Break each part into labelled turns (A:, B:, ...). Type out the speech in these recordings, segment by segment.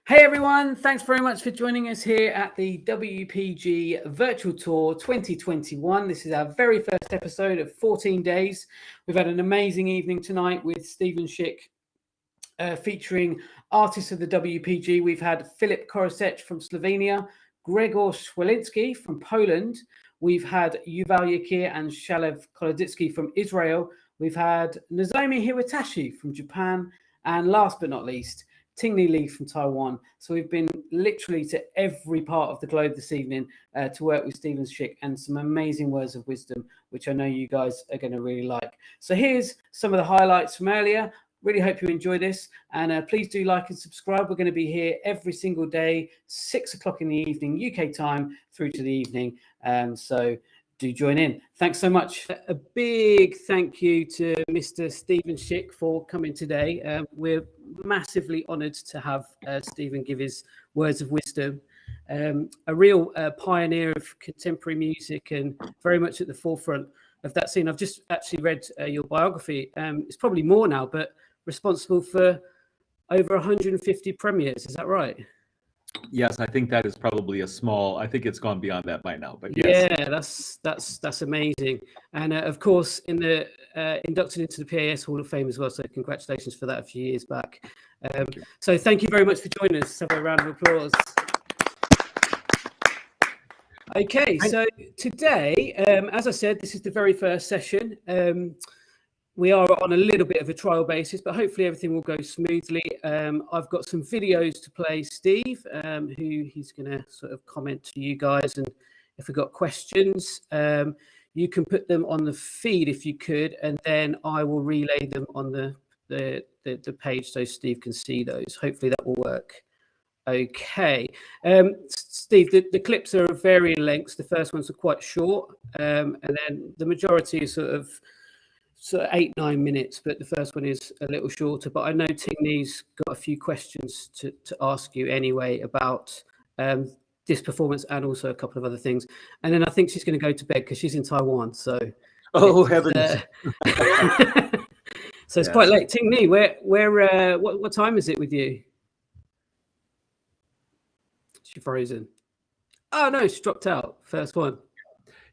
A: Hey everyone, thanks very much for joining us here at the WPG Virtual Tour 2021. This is our very first episode of 14 days. We've had an amazing evening tonight with Steven Schick featuring artists of the WPG. We've had Filip Korosec from Slovenia, Gregor Schwelinski from Poland. We've had Yuval Yakir and Shalev Koloditsky from Israel. We've had Nozomi Hiwatashi from Japan. And last but not least, Ting-Yu from Taiwan. So we've been literally to every part of the globe this evening to work with Steven Schick and some amazing words of wisdom, which I know you guys are going to really like. So here's some of the highlights from earlier. Really hope you enjoy this, and please do like and subscribe. We're going to be here every single day, 6 o'clock in the evening, UK time, through to the evening. So do join in. Thanks so much. A big thank you to Mr. Steven Schick for coming today. We're massively honoured to have Steven give his words of wisdom. A real pioneer of contemporary music and very much at the forefront of that scene. I've just actually read your biography. It's probably more now, but responsible for over 150 premieres. Is that right?
B: Yes, I think that is probably I think it's gone beyond that by now, but yes.
A: Yeah, that's amazing. And of course, inducted into the PAS Hall of Fame as well. So congratulations for that a few years back. So thank you very much for joining us. Have a round of applause. Okay, so today, as I said, this is the very first session. We are on a little bit of a trial basis, but hopefully everything will go smoothly. I've got some videos to play Steve, who he's going to sort of comment to you guys. And if we've got questions, you can put them on the feed if you could, and then I will relay them on the page so Steve can see those. Hopefully that will work. Okay. Steve, the clips are of varying lengths. The first ones are quite short, and then the majority is sort of 8-9 minutes, but the first one is a little shorter. But I know Ting-Yu's got a few questions to ask you anyway about this performance and also a couple of other things. And then I think she's going to go to bed because she's in Taiwan. So
B: heavens!
A: So it's quite late. Ting-Yu, what time is it with you? She frozen. Oh no, she dropped out. First one.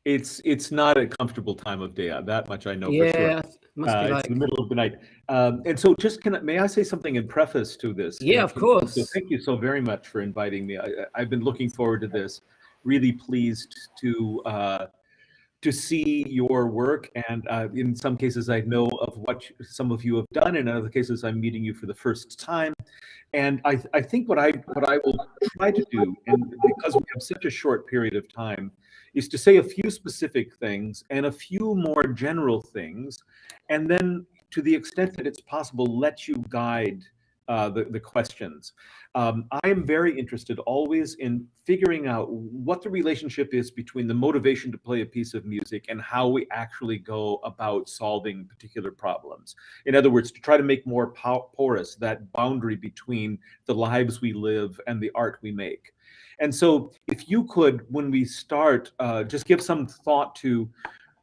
B: It's not a comfortable time of day. That much I know for sure.
A: Yeah, must be
B: it's the middle of the night. And so just may I say something in preface to this?
A: Yeah, of course.
B: So thank you so very much for inviting me. I've been looking forward to this. Really pleased to see your work, and in some cases I know of what some of you have done, and in other cases I'm meeting you for the first time. And I think what I will try to do, and because we have such a short period of time, is to say a few specific things and a few more general things, and then to the extent that it's possible, let you guide the questions. I am very interested always in figuring out what the relationship is between the motivation to play a piece of music and how we actually go about solving particular problems. In other words, to try to make more porous that boundary between the lives we live and the art we make. And so if you could, when we start, just give some thought to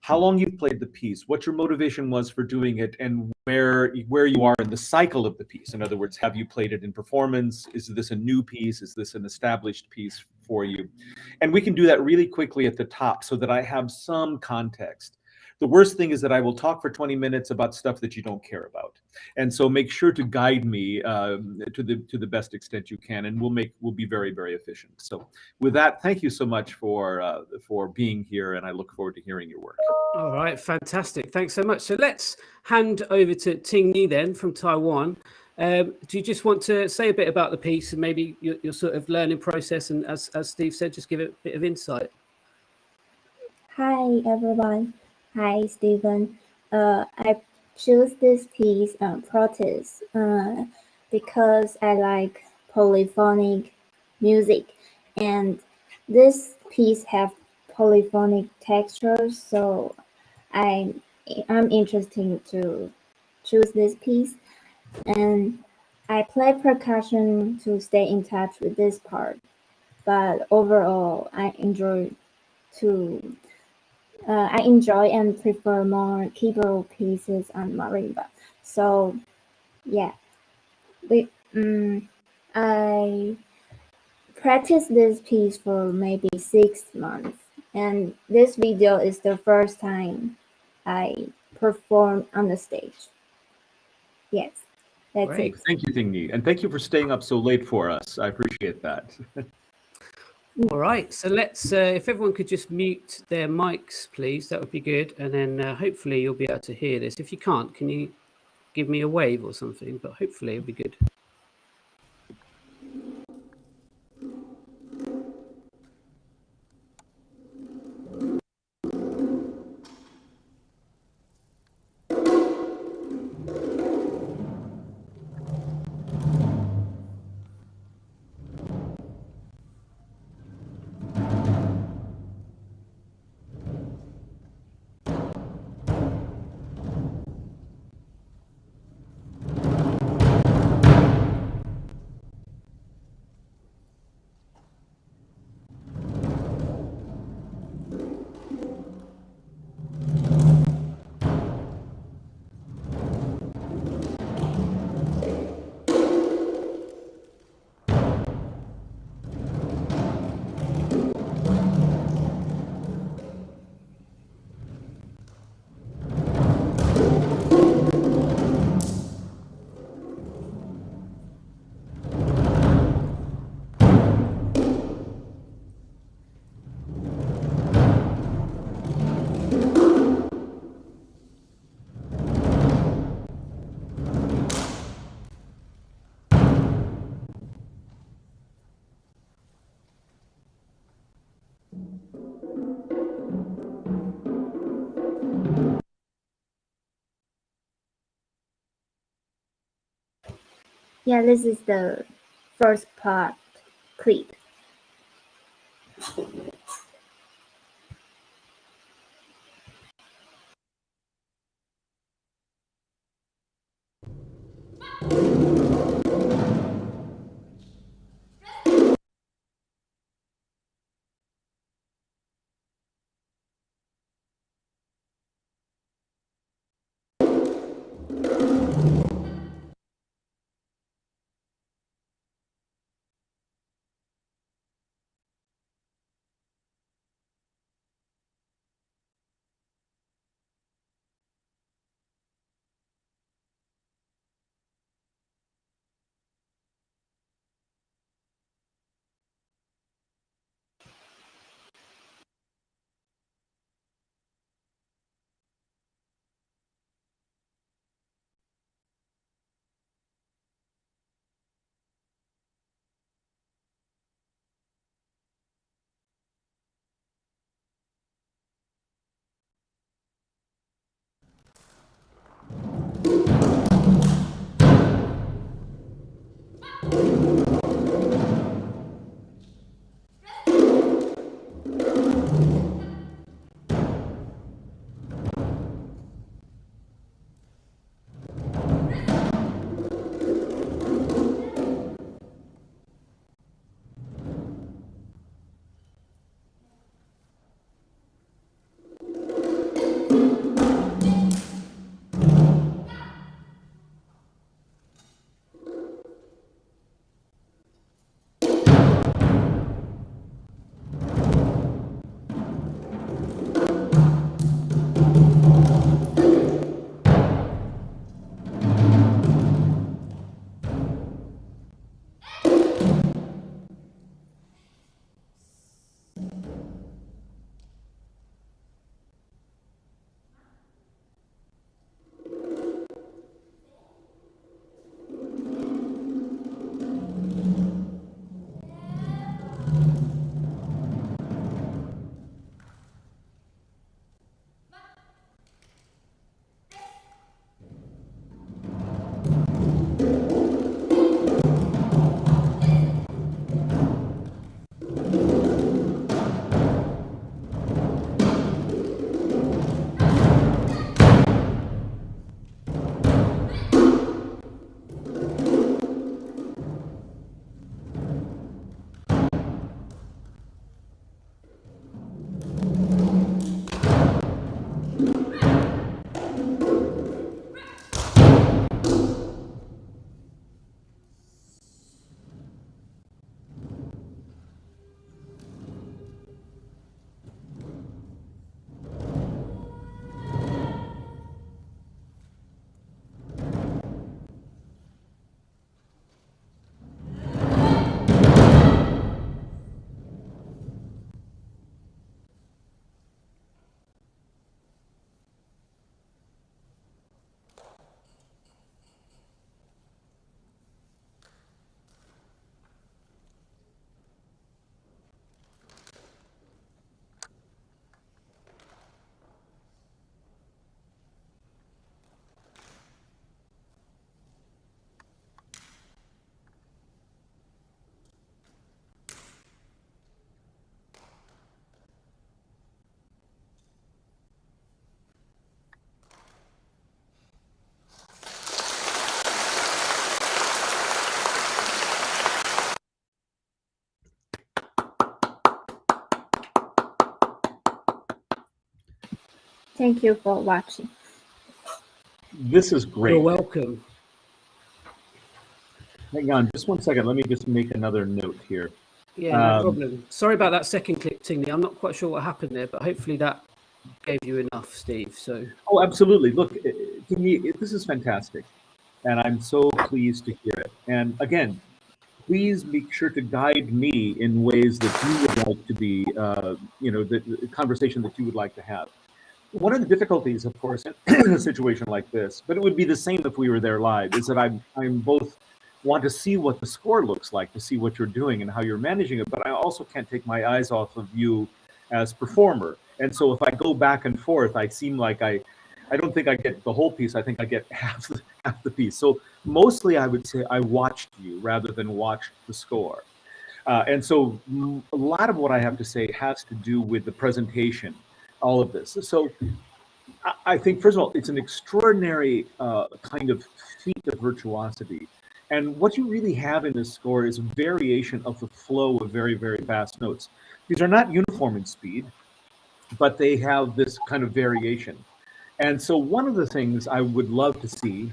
B: how long you've played the piece, what your motivation was for doing it, and where you are in the cycle of the piece. In other words, have you played it in performance? Is this a new piece? Is this an established piece for you? And we can do that really quickly at the top so that I have some context. The worst thing is that I will talk for 20 minutes about stuff that you don't care about. And so make sure to guide me to the best extent you can, and we'll be very, very efficient. So with that, thank you so much for being here, and I look forward to hearing your work.
A: All right, fantastic. Thanks so much. So let's hand over to Ting-Yu then from Taiwan. Do you just want to say a bit about the piece and maybe your sort of learning process, and as Steve said, just give it a bit of insight?
C: Hi, everyone. Hi, Steven. I choose this piece, Protest, because I like polyphonic music, and this piece have polyphonic textures, so I'm interested to choose this piece. And I play percussion to stay in touch with this part, but overall I enjoy and prefer more keyboard pieces and marimba. So yeah, I practiced this piece for maybe 6 months, and this video is the first time I performed on the stage. Yes, that's
A: Great.
C: it.
B: Thank you, Ting-Yu, and thank you for staying up so late for us. I appreciate that.
A: All right, so let's, if everyone could just mute their mics, please, that would be good. And then hopefully you'll be able to hear this. If you can't, can you give me a wave or something? But hopefully it'll be good.
C: Yeah, this is the first part clip. Thank you for watching.
B: This is great.
A: You're welcome.
B: Hang on just one second. Let me just make another note here.
A: Yeah, no problem. Sorry about that second clip, Ting-Yu. I'm not quite sure what happened there, but hopefully that gave you enough, Steve. So.
B: Oh, absolutely. Look, to me, this is fantastic, and I'm so pleased to hear it. And again, please make sure to guide me in ways that you would like to be, the conversation that you would like to have. One of the difficulties, of course, in a situation like this, but it would be the same if we were there live, is that I'm both want to see what the score looks like, to see what you're doing and how you're managing it, but I also can't take my eyes off of you as performer. And so if I go back and forth, I seem like I don't think I get the whole piece. I think I get half the piece. So mostly I would say I watched you rather than watched the score. And so a lot of what I have to say has to do with the presentation, all of this. So I think, first of all, it's an extraordinary kind of feat of virtuosity. And what you really have in this score is a variation of the flow of very, very fast notes. These are not uniform in speed, but they have this kind of variation. And so one of the things I would love to see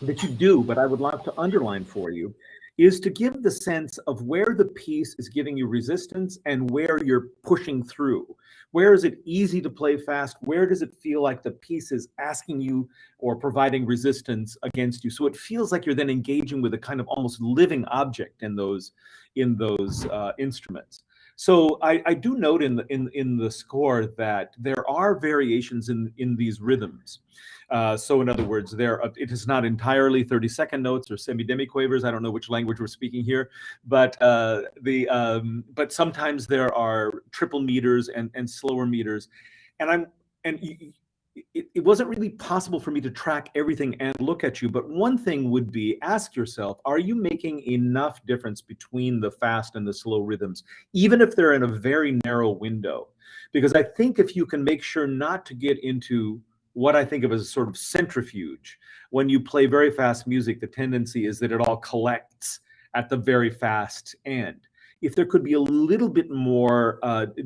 B: that you do, but I would love to underline for you, is to give the sense of where the piece is giving you resistance and where you're pushing through. Where is it easy to play fast? Where does it feel like the piece is asking you or providing resistance against you? So it feels like you're then engaging with a kind of almost living object in those instruments. So I do note in the score that there are variations in these rhythms. So in other words, it is not entirely 30-second notes or semi-demiquavers. I don't know which language we're speaking here, but but sometimes there are triple meters and slower meters, and it wasn't really possible for me to track everything and look at you. But one thing would be, ask yourself, are you making enough difference between the fast and the slow rhythms, even if they're in a very narrow window? Because I think if you can make sure not to get into what I think of as a sort of centrifuge, when you play very fast music, the tendency is that it all collects at the very fast end. If there could be a little bit more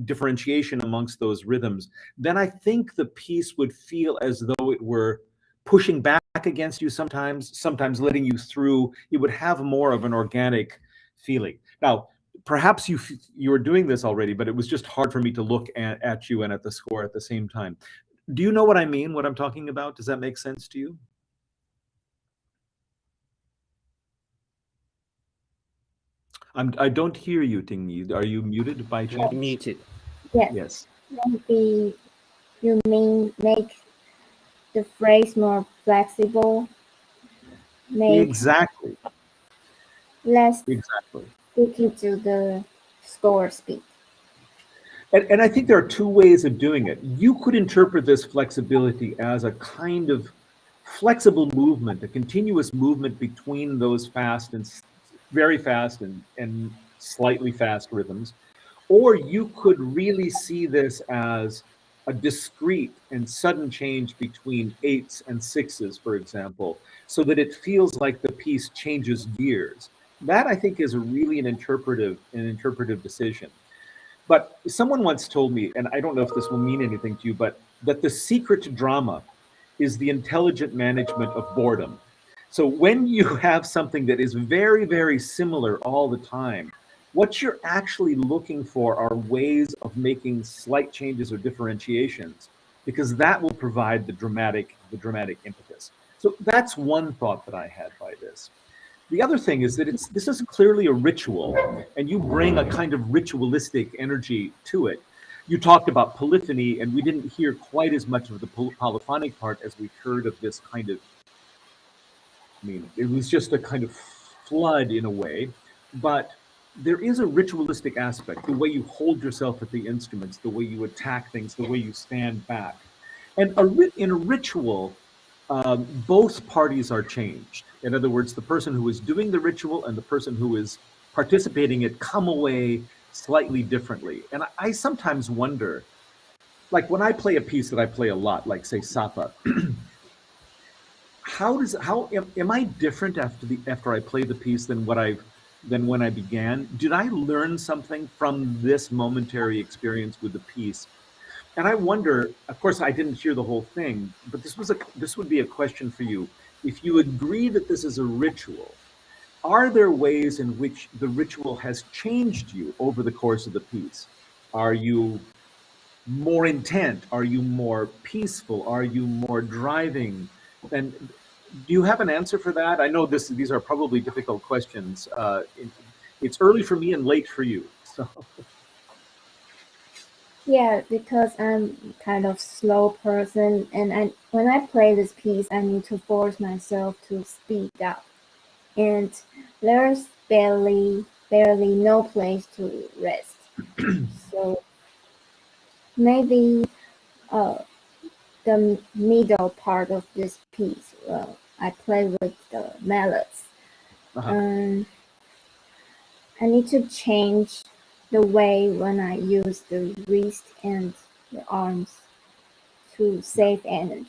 B: differentiation amongst those rhythms, then I think the piece would feel as though it were pushing back against you sometimes letting you through. It would have more of an organic feeling. Now, perhaps you were doing this already, but it was just hard for me to look at you and at the score at the same time. Do you know what I mean, what I'm talking about? Does that make sense to you? I don't hear you, Ting-Yu. Are you muted by chance?
A: You're muted.
C: Yes. Maybe you mean make the phrase more flexible.
B: Exactly.
C: Less sticky to the score speed.
B: And I think there are two ways of doing it. You could interpret this flexibility as a kind of flexible movement, a continuous movement between those fast and very fast and slightly fast rhythms. Or you could really see this as a discrete and sudden change between 8s and 6s, for example, so that it feels like the piece changes gears. That, I think, is really an interpretive decision. But someone once told me, and I don't know if this will mean anything to you, but that the secret to drama is the intelligent management of boredom. So when you have something that is very, very similar all the time, what you're actually looking for are ways of making slight changes or differentiations, because that will provide the dramatic impetus. So that's one thought that I had by this. The other thing is that this is clearly a ritual, and you bring a kind of ritualistic energy to it. You talked about polyphony, and we didn't hear quite as much of the polyphonic part as we heard of this kind of, it was just a kind of flood in a way, but there is a ritualistic aspect, the way you hold yourself at the instruments, the way you attack things, the way you stand back. And in a ritual, both parties are changed. In other words, the person who is doing the ritual and the person who is participating in it come away slightly differently. And I sometimes wonder, like when I play a piece that I play a lot, like say Sapa, am I different after I play the piece than when I began? Did I learn something from this momentary experience with the piece And I wonder, of course, I didn't hear the whole thing, but this would be a question for you. If you agree that this is a ritual, are there ways in which the ritual has changed you over the course of the piece? Are you more intent? Are you more peaceful? Are you more driving? And do you have an answer for that? I know these are probably difficult questions. It's early for me and late for you. So
C: Yeah, because I'm kind of slow person, and when I play this piece, I need to force myself to speed up, and there's barely no place to rest. So maybe uh, the middle part of this piece, I play with the melodies. Um, I need to change the way when I use the wrist and the arms to save energy.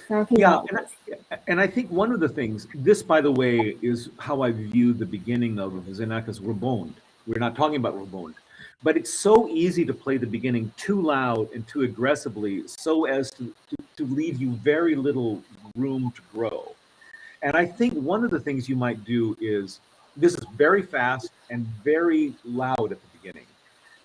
C: Something
B: yeah,
C: like this.
B: and I think one of the things, this, by the way, is how I view the beginning of Xenakis Rebond. We're not talking about Rebond, but it's so easy to play the beginning too loud and too aggressively so as to leave you very little room to grow. And I think one of the things you might do is, this is very fast and very loud at the beginning.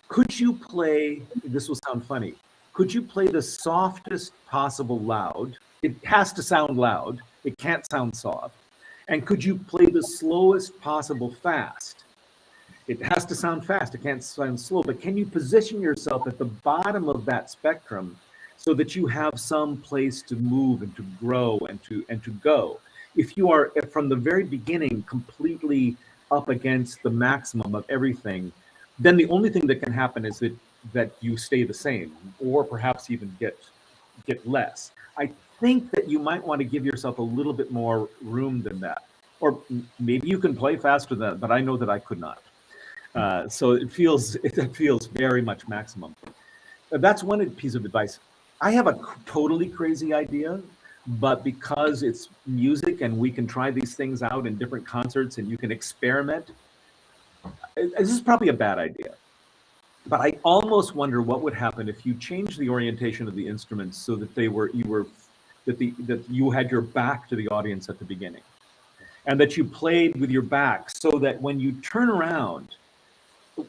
B: Could you play, this will sound funny, could you play the softest possible loud? It has to sound loud. It can't sound soft. And could you play the slowest possible fast? It has to sound fast. It can't sound slow. But can you position yourself at the bottom of that spectrum so that you have some place to move and to grow and to go? If you are from the very beginning completely up against the maximum of everything, then the only thing that can happen is that you stay the same, or perhaps even get less. I think that you might want to give yourself a little bit more room than that, or maybe you can play faster than that, but I know that I could not. So it feels very much maximum. That's one piece of advice. I have a totally crazy idea, but because it's music and we can try these things out in different concerts and you can experiment, this is probably a bad idea. But I almost wonder what would happen if you changed the orientation of the instruments so that that you had your back to the audience at the beginning, and that you played with your back so that when you turn around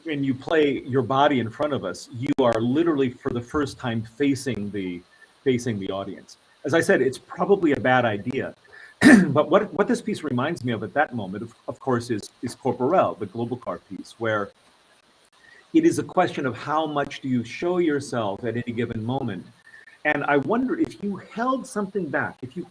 B: and you play your body in front of us, you are literally for the first time facing the audience. As I said, it's probably a bad idea. But what this piece reminds me of at that moment, of course, is Corporel, the Global Car piece, where it is a question of how much do you show yourself at any given moment. And I wonder if you held something back, if you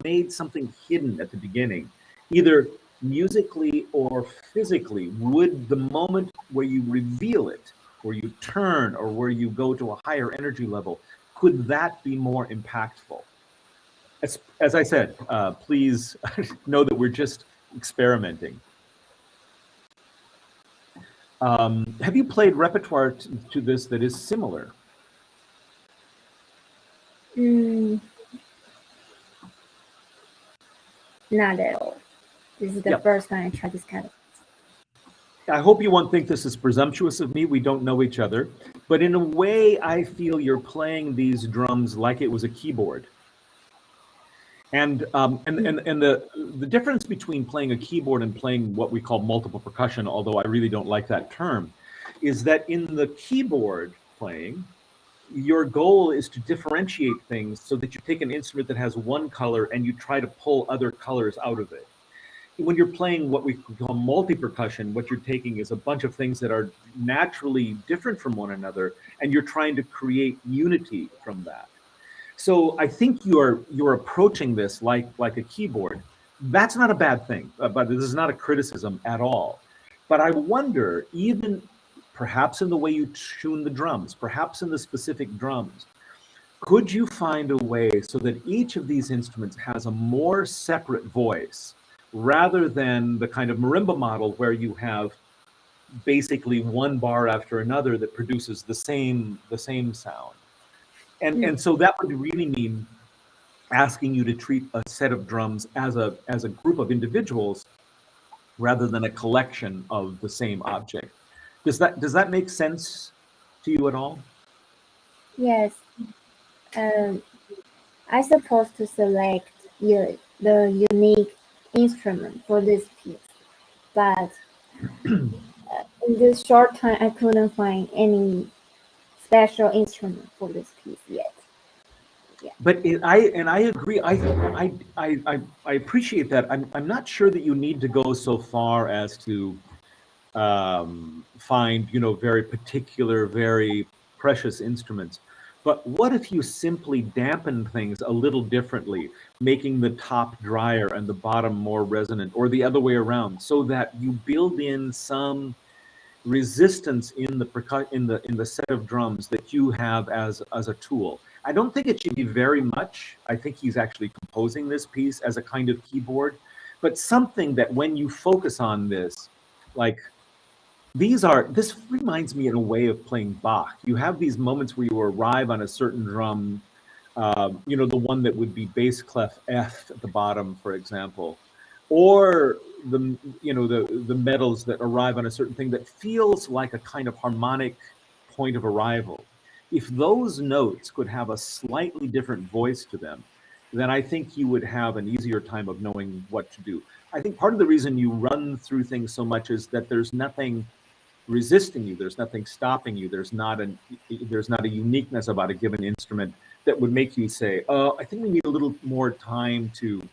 B: made something hidden at the beginning, either musically or physically, would the moment where you reveal it, where you turn, or where you go to a higher energy level, could that be more impactful? As I said, please know that we're just experimenting. Have you played repertoire to this that is similar?
C: Not at all. This is the first time I try this kind of.
B: I hope you won't think this is presumptuous of me. We don't know each other, but in a way, I feel you're playing these drums like it was a keyboard. And the difference between playing a keyboard and playing what we call multiple percussion, although I really don't like that term, is that in the keyboard playing, your goal is to differentiate things so that you take an instrument that has one color and you try to pull other colors out of it. When you're playing what we call multi-percussion, what you're taking is a bunch of things that are naturally different from one another, and you're trying to create unity from that. So I think you're approaching this like a keyboard. That's not a bad thing, but this is not a criticism at all. But I wonder, even perhaps in the way you tune the drums, perhaps in the specific drums, could you find a way so that each of these instruments has a more separate voice, rather than the kind of marimba model where you have basically one bar after another that produces the same sound? And so that would really mean asking you to treat a set of drums as a group of individuals rather than a collection of the same object. Does that make sense to you at all?
C: Yes. I supposed to select the unique instrument for this piece, but in this short time, I couldn't find any special instrument for this piece yet.
B: But I agree. I appreciate that. I'm not sure that you need to go so far as to find very particular, very precious instruments. But what if you simply dampen things a little differently, making the top drier and the bottom more resonant, or the other way around, so that you build in some resistance in the set of drums that you have as a tool. I don't think it should be very much. I think he's actually composing this piece as a kind of keyboard, but something that when you focus on this, like this reminds me in a way of playing Bach. You have these moments where you arrive on a certain drum, the one that would be bass clef F at the bottom, for example, or the metals that arrive on a certain thing that feels like a kind of harmonic point of arrival. If those notes could have a slightly different voice to them, then I think you would have an easier time of knowing what to do. I think part of the reason you run through things so much is that there's nothing resisting you, there's nothing stopping you, there's not a uniqueness about a given instrument that would make you say, oh, I think we need a little more time to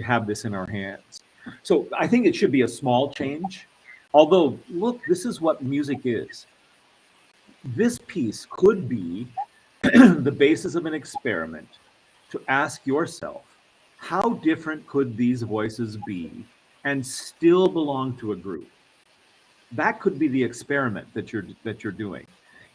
B: have this in our hands. So I think it should be a small change. Although, look, this is what music is. This piece could be the basis of an experiment to ask yourself, how different could these voices be and still belong to a group? That could be the experiment that you're doing.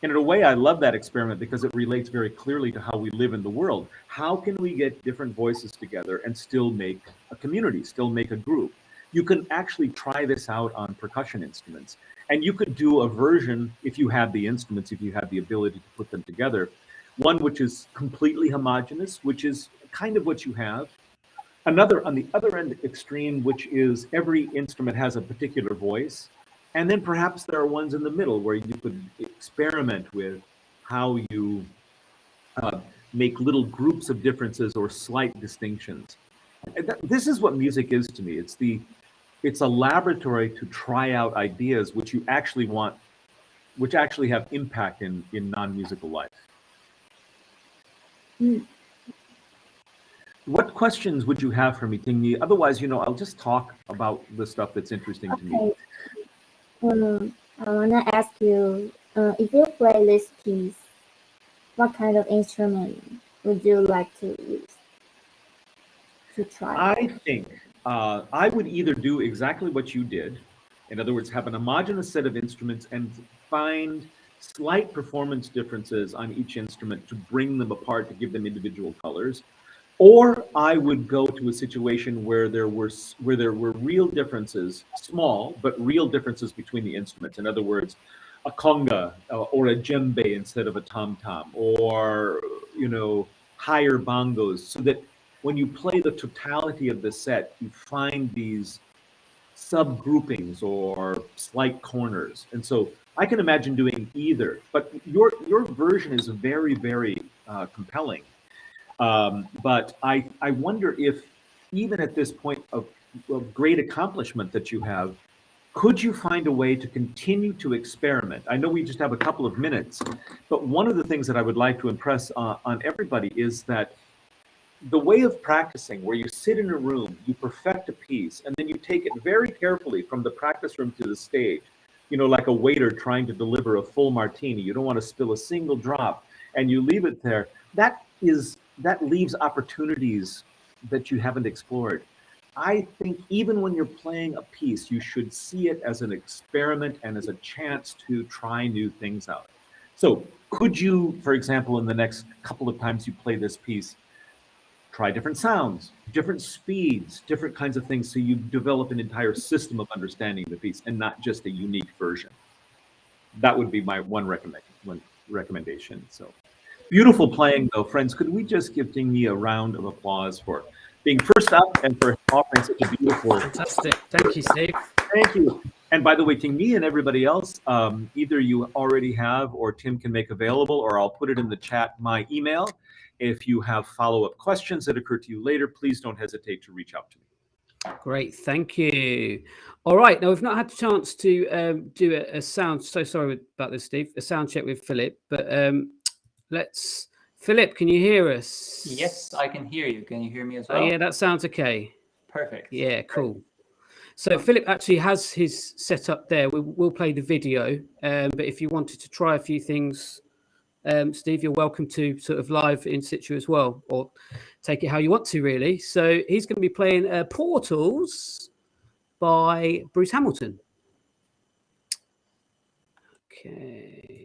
B: And in a way, I love that experiment because it relates very clearly to how we live in the world. How can we get different voices together and still make a community, still make a group? You can actually try this out on percussion instruments. And you could do a version, if you have the instruments, if you have the ability to put them together, one which is completely homogeneous, which is kind of what you have. Another on the other end extreme, which is every instrument has a particular voice. And then perhaps there are ones in the middle where you could experiment with how you make little groups of differences or slight distinctions. This is what music is to me. It's a laboratory to try out ideas which you actually want, which actually have impact in non-musical life. What questions would you have for me, Ting-Yu? Otherwise, I'll just talk about the stuff that's interesting to me.
C: I want to ask you, if you play this piece, what kind of instrument would you like to use to try?
B: I think I would either do exactly what you did. In other words, have an homogeneous set of instruments and find slight performance differences on each instrument to bring them apart, to give them individual colors. Or I would go to a situation where there were real differences, small but real differences between the instruments. In other words, a conga or a djembe instead of a tom-tom, or higher bongos, so that when you play the totality of the set, you find these subgroupings or slight corners. And so I can imagine doing either. But your version is very, very compelling. But I wonder if, even at this point of great accomplishment that you have, could you find a way to continue to experiment? I know we just have a couple of minutes, but one of the things that I would like to impress on everybody is that the way of practicing, where you sit in a room, you perfect a piece, and then you take it very carefully from the practice room to the stage, like a waiter trying to deliver a full martini. You don't want to spill a single drop, and you leave it there. That leaves opportunities that you haven't explored. I think even when you're playing a piece, you should see it as an experiment and as a chance to try new things out. So could you, for example, in the next couple of times you play this piece, try different sounds, different speeds, different kinds of things, so you develop an entire system of understanding the piece and not just a unique version? That would be my one recommendation. So beautiful playing, though, friends. Could we just give Ting-Yu a round of applause for being first up and for offering such a beautiful...
A: Fantastic. Thank you, Steve.
B: Thank you. And by the way, Ting-Mi and everybody else, either you already have or Tim can make available, or I'll put it in the chat, my email. If you have follow-up questions that occur to you later, please don't hesitate to reach out to me.
A: Great, thank you. All right, now we've not had a chance to do a sound. So sorry about this, Steve. A sound check with Philip, but let's. Philip, can you hear us?
D: Yes, I can hear you. Can you hear me as well?
A: Yeah, that sounds okay.
D: Perfect.
A: Yeah, cool. So Philip actually has his setup there. We'll play the video, but if you wanted to try a few things, Steve, you're welcome to sort of live in situ as well, or take it how you want to, really. So he's going to be playing Portals by Bruce Hamilton. Okay.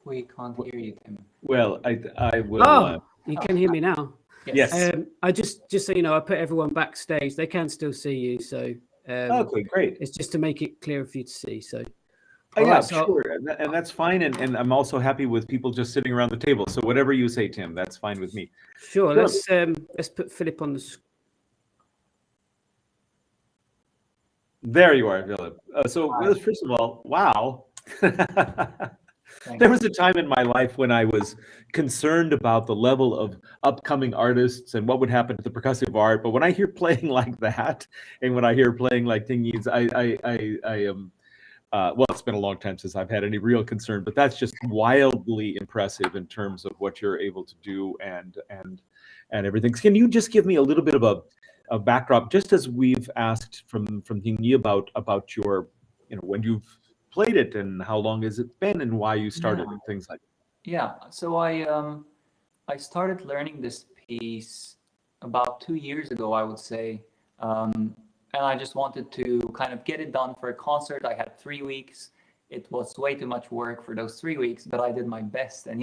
D: We can't hear you, Tim.
B: Well, I will.
A: Oh, you can hear me now.
B: Yes.
A: I just so you know, I put everyone backstage. They can still see you, so
B: Okay, great.
A: it's just to make it clear for you to see. So,
B: Oh,
A: all
B: yeah,
A: right, so
B: sure, and that's fine. And I'm also happy with people just sitting around the table. So whatever you say, Tim, that's fine with me.
A: sure.
B: Sure.
A: Let's put Philip on the screen.
B: There you are, Philip. So
D: Hi.
B: first of all, wow.
D: Thanks.
B: There was a time in my life when I was concerned about the level of upcoming artists and what would happen to the percussive art. But when I hear playing like that, and when I hear playing like Ting-Yu's, I am, well, it's been a long time since I've had any real concern, but that's just wildly impressive in terms of what you're able to do and everything. Can you just give me a little bit of a backdrop, just as we've asked from Ting-Yu about your, when you've played it and how long has it been and why you started and things like that.
D: Yeah, so I started learning this piece about 2 years ago, I would say, and I just wanted to kind of get it done for a concert. I had 3 weeks. It was way too much work for those 3 weeks, but I did my best, and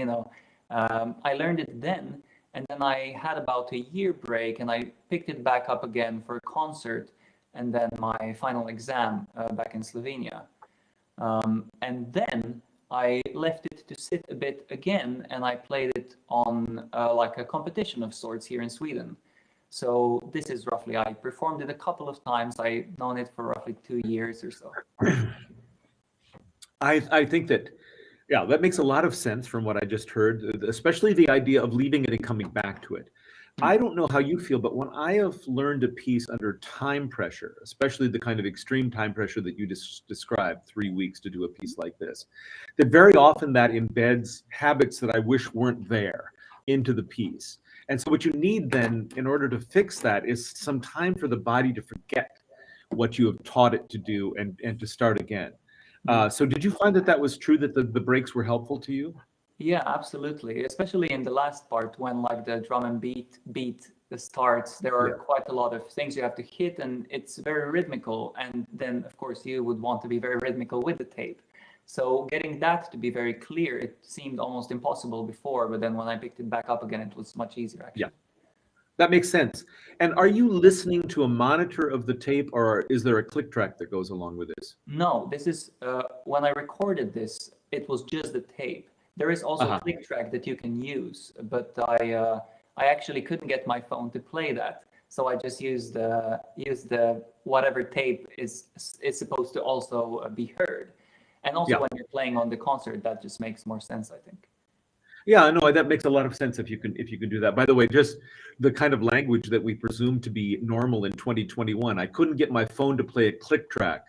D: I learned it then, and then I had about a year break, and I picked it back up again for a concert, and then my final exam back in Slovenia. And then I left it to sit a bit again, and I played it on like a competition of sorts here in Sweden. So this is roughly, I performed it a couple of times. I've known it for roughly 2 years or so.
B: I think that, yeah, that makes a lot of sense from what I just heard, especially the idea of leaving it and coming back to it. I don't know how you feel, but when I have learned a piece under time pressure, especially the kind of extreme time pressure that you described, 3 weeks to do a piece like this, that very often that embeds habits that I wish weren't there into the piece. And so what you need then in order to fix that is some time for the body to forget what you have taught it to do and to start again. So did you find that was true, that the breaks were helpful to you?
D: Yeah, absolutely. Especially in the last part when like the drum and beat starts, there are quite a lot of things you have to hit, and it's very rhythmical. And then of course you would want to be very rhythmical with the tape. So getting that to be very clear, it seemed almost impossible before, but then when I picked it back up again, it was much easier actually.
B: Yeah, that makes sense. And are you listening to a monitor of the tape, or is there a click track that goes along with this?
D: No, this is when I recorded this, it was just the tape. There is also a click track that you can use, but I actually couldn't get my phone to play that, so I just used the whatever tape is supposed to also be heard, and also when you're playing on the concert, that just makes more sense, I think.
B: Yeah, no, that makes a lot of sense if you can do that. By the way, just the kind of language that we presume to be normal in 2021. I couldn't get my phone to play a click track.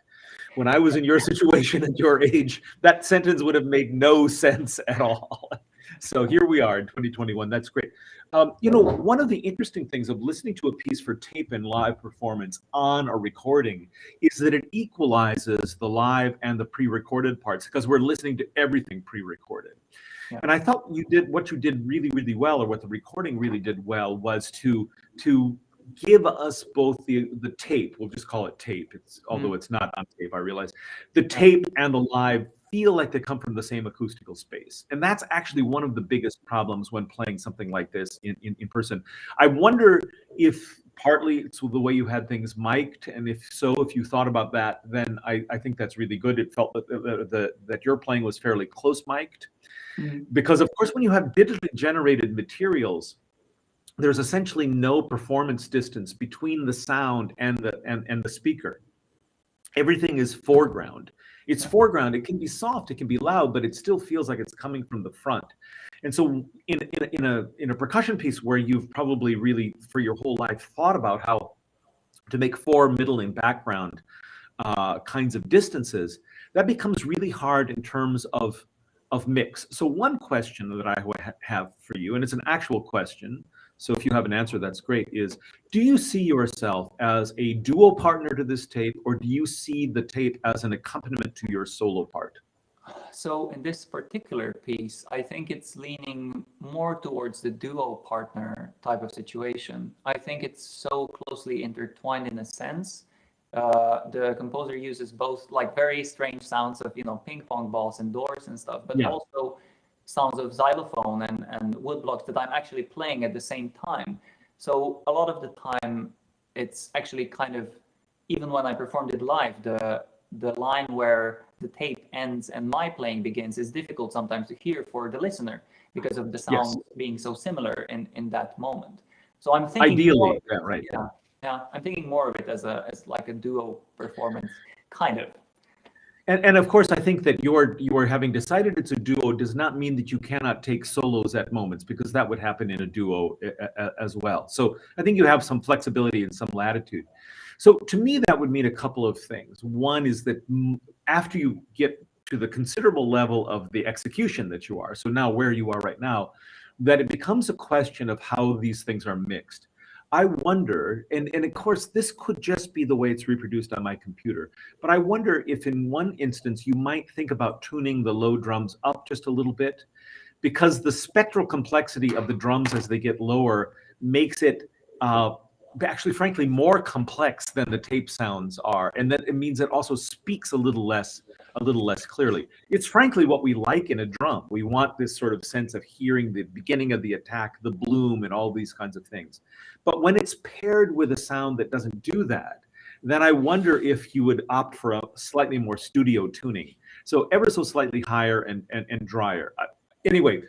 B: When I was in your situation at your age, that sentence would have made no sense at all. So here we are in 2021. That's great. One of the interesting things of listening to a piece for tape and live performance on a recording is that it equalizes the live and the pre-recorded parts, because we're listening to everything pre-recorded. Yeah. And I thought what you did really, really well, or what the recording really did well, was to give us both the tape, we'll just call it tape, although it's not on tape, I realize, the tape and the live feel like they come from the same acoustical space. And that's actually one of the biggest problems when playing something like this in person. I wonder if partly it's the way you had things mic'd, and if so, if you thought about that, then I think that's really good. It felt that your playing was fairly close mic'd. Because of course, when you have digitally generated materials, there's essentially no performance distance between the sound and the speaker. Everything is foreground. It's foreground. It can be soft, it can be loud, but it still feels like it's coming from the front. And so in a percussion piece where you've probably really for your whole life thought about how to make fore, middle, and background kinds of distances, that becomes really hard in terms of mix. So one question that I have for you, and it's an actual question, so if you have an answer, that's great, is do you see yourself as a duo partner to this tape, or do you see the tape as an accompaniment to your solo part?
D: So in this particular piece, I think it's leaning more towards the duo partner type of situation. I think it's so closely intertwined in a sense. The composer uses both like very strange sounds of, ping pong balls and doors and stuff, but also sounds of xylophone and woodblocks that I'm actually playing at the same time. So a lot of the time, it's actually kind of, even when I performed it live, the line where the tape ends and my playing begins is difficult sometimes to hear for the listener because of the sounds being so similar in that moment. So I'm thinking
B: ideally,
D: I'm thinking more of it as like a duo performance, kind of.
B: And of course, I think that your having decided it's a duo does not mean that you cannot take solos at moments, because that would happen in a duo as well. So I think you have some flexibility and some latitude. So to me, that would mean a couple of things. One is that after you get to the considerable level of the execution that you are, so now where you are right now, that it becomes a question of how these things are mixed. I wonder, and of course, this could just be the way it's reproduced on my computer, but I wonder if in one instance you might think about tuning the low drums up just a little bit, because the spectral complexity of the drums as they get lower makes it actually, frankly, more complex than the tape sounds are, and that it means it also speaks a little less clearly. It's frankly what we like in a drum. We want this sort of sense of hearing the beginning of the attack, the bloom, and all these kinds of things. But when it's paired with a sound that doesn't do that, then I wonder if you would opt for a slightly more studio tuning. So ever so slightly higher and drier. Anyway,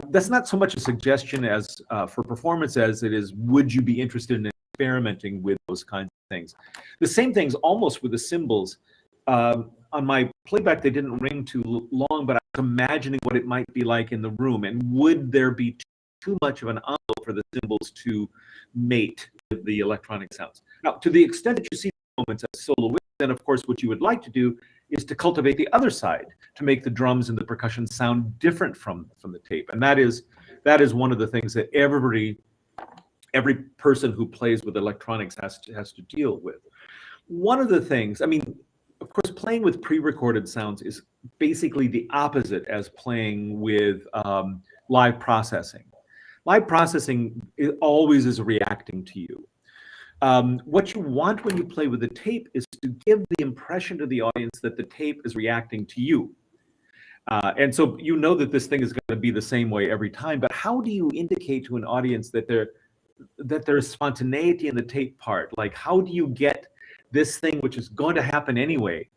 B: that's not so much a suggestion as for performance as it is, would you be interested in experimenting with those kinds of things? The same things almost with the cymbals. On my playback, they didn't ring too long, but I was imagining what it might be like in the room, and would there be too much of an envelope for the cymbals to mate with the electronic sounds? Now, to the extent that you see moments as soloist, then of course what you would like to do is to cultivate the other side, to make the drums and the percussion sound different from the tape. And that is one of the things that every person who plays with electronics has to deal with. One of the things, I mean, of course, playing with pre-recorded sounds is basically the opposite as playing with live processing. Live processing always is reacting to you. What you want when you play with the tape is to give the impression to the audience that the tape is reacting to you. And so you know that this thing is going to be the same way every time, but how do you indicate to an audience that there's spontaneity in the tape part? Like, how do you get this thing, which is going to happen anyway,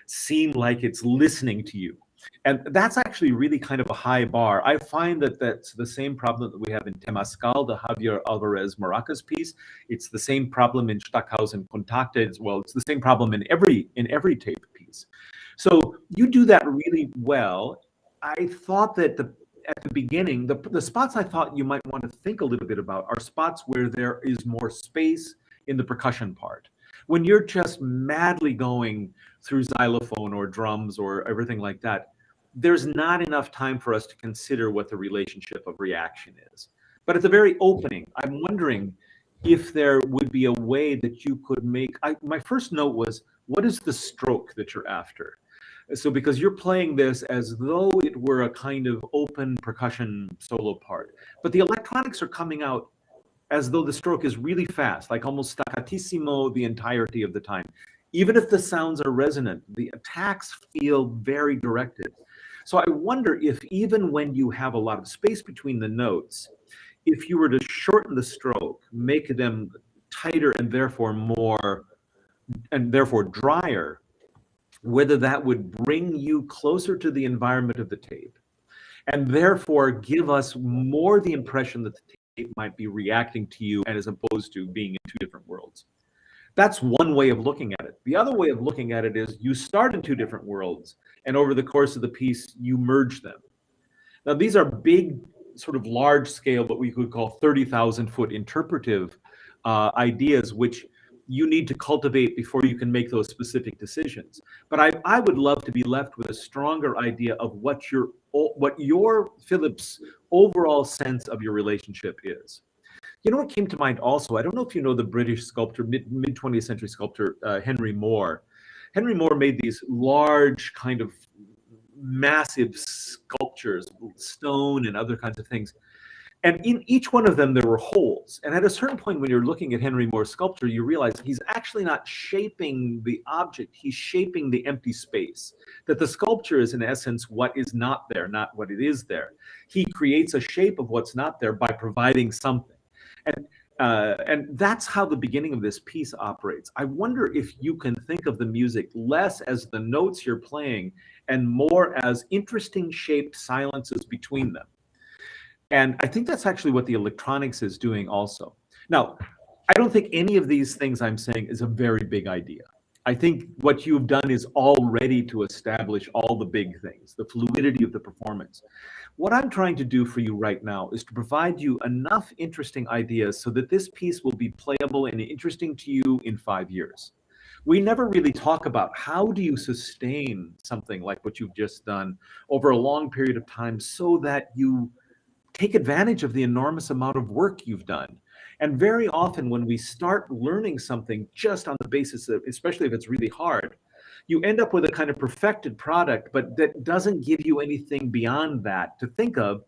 B: seem like it's listening to you? And that's actually really kind of a high bar. I find that that's the same problem that we have in Temascal, the Javier Alvarez Maracas piece. It's the same problem in Stackhausen Contacte as well. It's the same problem in every tape piece. So you do that really well. I thought that at the beginning, the spots I thought you might want to think a little bit about are spots where there is more space in the percussion part. When you're just madly going through xylophone or drums or everything like that, there's not enough time for us to consider what the relationship of reaction is. But at the very opening, I'm wondering if there would be a way that you could make, my first note was, what is the stroke that you're after? So because you're playing this as though it were a kind of open percussion solo part, but the electronics are coming out as though the stroke is really fast, like almost staccatissimo the entirety of the time. Even if the sounds are resonant, the attacks feel very directed. So I wonder if even when you have a lot of space between the notes, if you were to shorten the stroke, make them tighter and therefore drier, whether that would bring you closer to the environment of the tape and therefore give us more the impression that the tape might be reacting to you as opposed to being in two different worlds. That's one way of looking at it. The other way of looking at it is you start in two different worlds, and over the course of the piece, you merge them. Now, these are big, sort of large scale, what we could call 30,000-foot interpretive ideas, which you need to cultivate before you can make those specific decisions. But I would love to be left with a stronger idea of what your Philip's overall sense of your relationship is. You know what came to mind also? I don't know if you know the British sculptor, mid-20th century sculptor, Henry Moore. Henry Moore made these large kind of massive sculptures, stone and other kinds of things. And in each one of them, there were holes. And at a certain point, when you're looking at Henry Moore's sculpture, you realize he's actually not shaping the object, he's shaping the empty space. That the sculpture is, in essence, what is not there, not what it is there. He creates a shape of what's not there by providing something. And that's how the beginning of this piece operates. I wonder if you can think of the music less as the notes you're playing and more as interesting shaped silences between them. And I think that's actually what the electronics is doing also. Now, I don't think any of these things I'm saying is a very big idea. I think what you've done is already to establish all the big things, the fluidity of the performance. What I'm trying to do for you right now is to provide you enough interesting ideas so that this piece will be playable and interesting to you in 5 years. We never really talk about how do you sustain something like what you've just done over a long period of time so that you take advantage of the enormous amount of work you've done. And very often when we start learning something just on the basis of, especially if it's really hard, you end up with a kind of perfected product, but that doesn't give you anything beyond that to think of,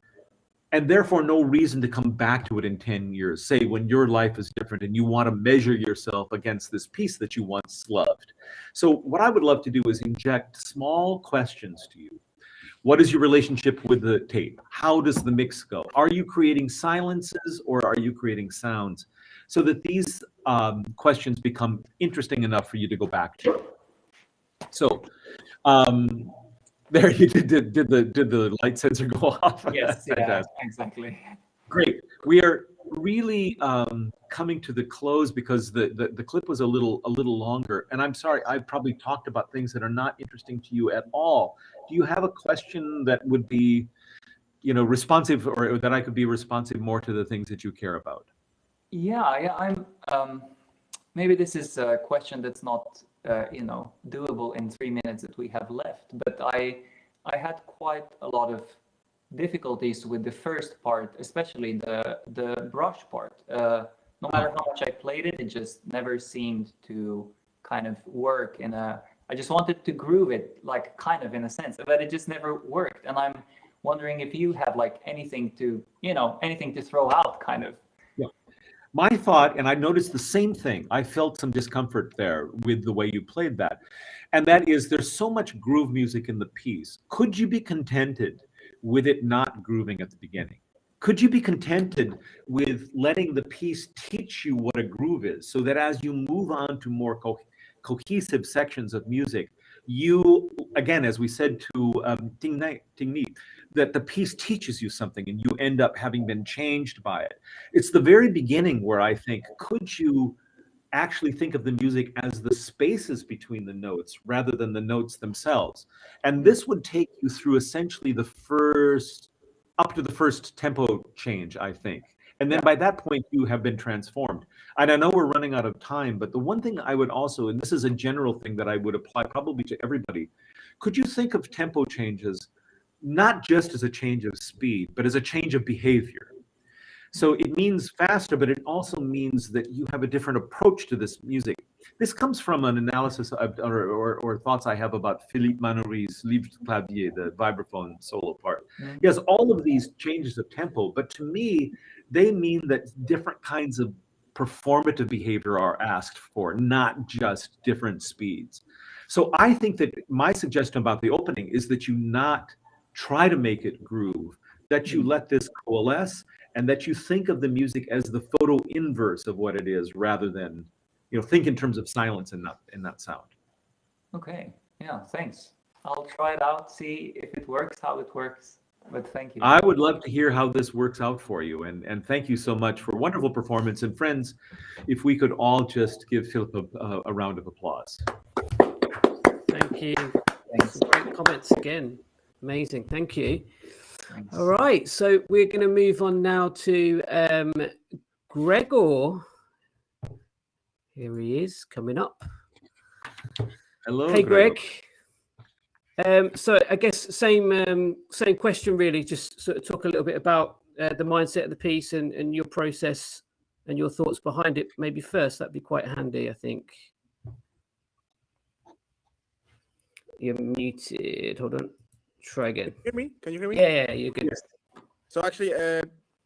B: and therefore no reason to come back to it in 10 years, say when your life is different and you want to measure yourself against this piece that you once loved. So what I would love to do is inject small questions to you. What is your relationship with the tape? How does the mix go? Are you creating silences or are you creating sounds? So that these questions become interesting enough for you to go back to. So there you did the light sensor go off?
D: Yes, yeah, exactly.
B: Great. We are really coming to the close because the clip was a little longer. And I'm sorry, I probably talked about things that are not interesting to you at all. Do you have a question that would be, responsive, or that I could be responsive more to the things that you care about?
D: Yeah, I'm maybe this is a question that's not doable in 3 minutes that we have left, but I had quite a lot of difficulties with the first part, especially the brush part. No matter how much I played it, it just never seemed to kind of work I just wanted to groove it, like kind of in a sense, but it just never worked. And I'm wondering if you have like anything to throw out, kind of.
B: Yeah. My thought, and I noticed the same thing, I felt some discomfort there with the way you played that. And that is, there's so much groove music in the piece. Could you be contented with it not grooving at the beginning? Could you be contented with letting the piece teach you what a groove is, so that as you move on to more cohesive sections of music, you, again, as we said to Ting-Yu, that the piece teaches you something and you end up having been changed by it. It's the very beginning where I think, could you actually think of the music as the spaces between the notes rather than the notes themselves? And this would take you through essentially up to the first tempo change, I think. And then by that point, you have been transformed. And I know we're running out of time, but the one thing I would also, and this is a general thing that I would apply probably to everybody, could you think of tempo changes not just as a change of speed, but as a change of behavior? So it means faster, but it also means that you have a different approach to this music. This comes from an analysis of, or thoughts I have about Philippe Manoury's Livre Clavier, the vibraphone solo part. He has all of these changes of tempo, but to me, they mean that different kinds of performative behavior are asked for, not just different speeds. So I think that my suggestion about the opening is that you not try to make it groove, that you let this coalesce, and that you think of the music as the photo inverse of what it is, rather than, think in terms of silence and not sound.
D: Okay. Yeah. Thanks. I'll try it out, see if it works, how it works. But thank you.
B: I would love to hear how this works out for you, and thank you so much for a wonderful performance. And friends, if we could all just give Philip a round of applause.
A: Thank you.
D: Thanks.
A: Some great comments again. Amazing. Thank you. Thanks. All right, so we're going to move on now to Gregor. Here he is, coming up.
B: Hello.
A: Hey, Greg. So I guess same question, really. Just sort of talk a little bit about the mindset of the piece and your process and your thoughts behind it. Maybe first, that'd be quite handy, I think. You're muted. Hold on. Try again.
E: Hear me? Can you hear me?
A: Yeah, you're good.
E: Yes. So actually,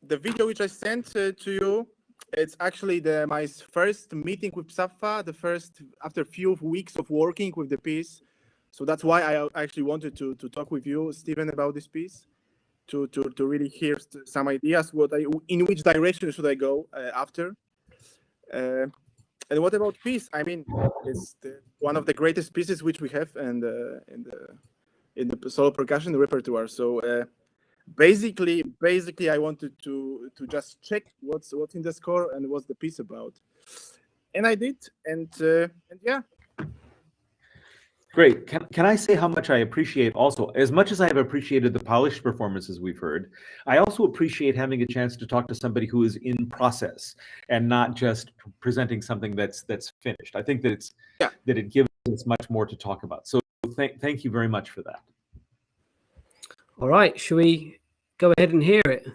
E: the video which I sent to you, it's actually my first meeting with Safa, the first after a few weeks of working with the piece. So that's why I actually wanted to talk with you, Steven, about this piece, to really hear some ideas in which direction should I go after. And what about piece? I mean, it's one of the greatest pieces which we have in the solo percussion repertoire. So basically, I wanted to just check what's in the score and what's the piece about, and I did, and yeah.
B: Great. Can I say how much I appreciate also, as much as I have appreciated the polished performances we've heard, I also appreciate having a chance to talk to somebody who is in process and not just presenting something that's finished. I think that that it gives us much more to talk about. So thank you very much for that.
A: All right, shall we go ahead and hear it?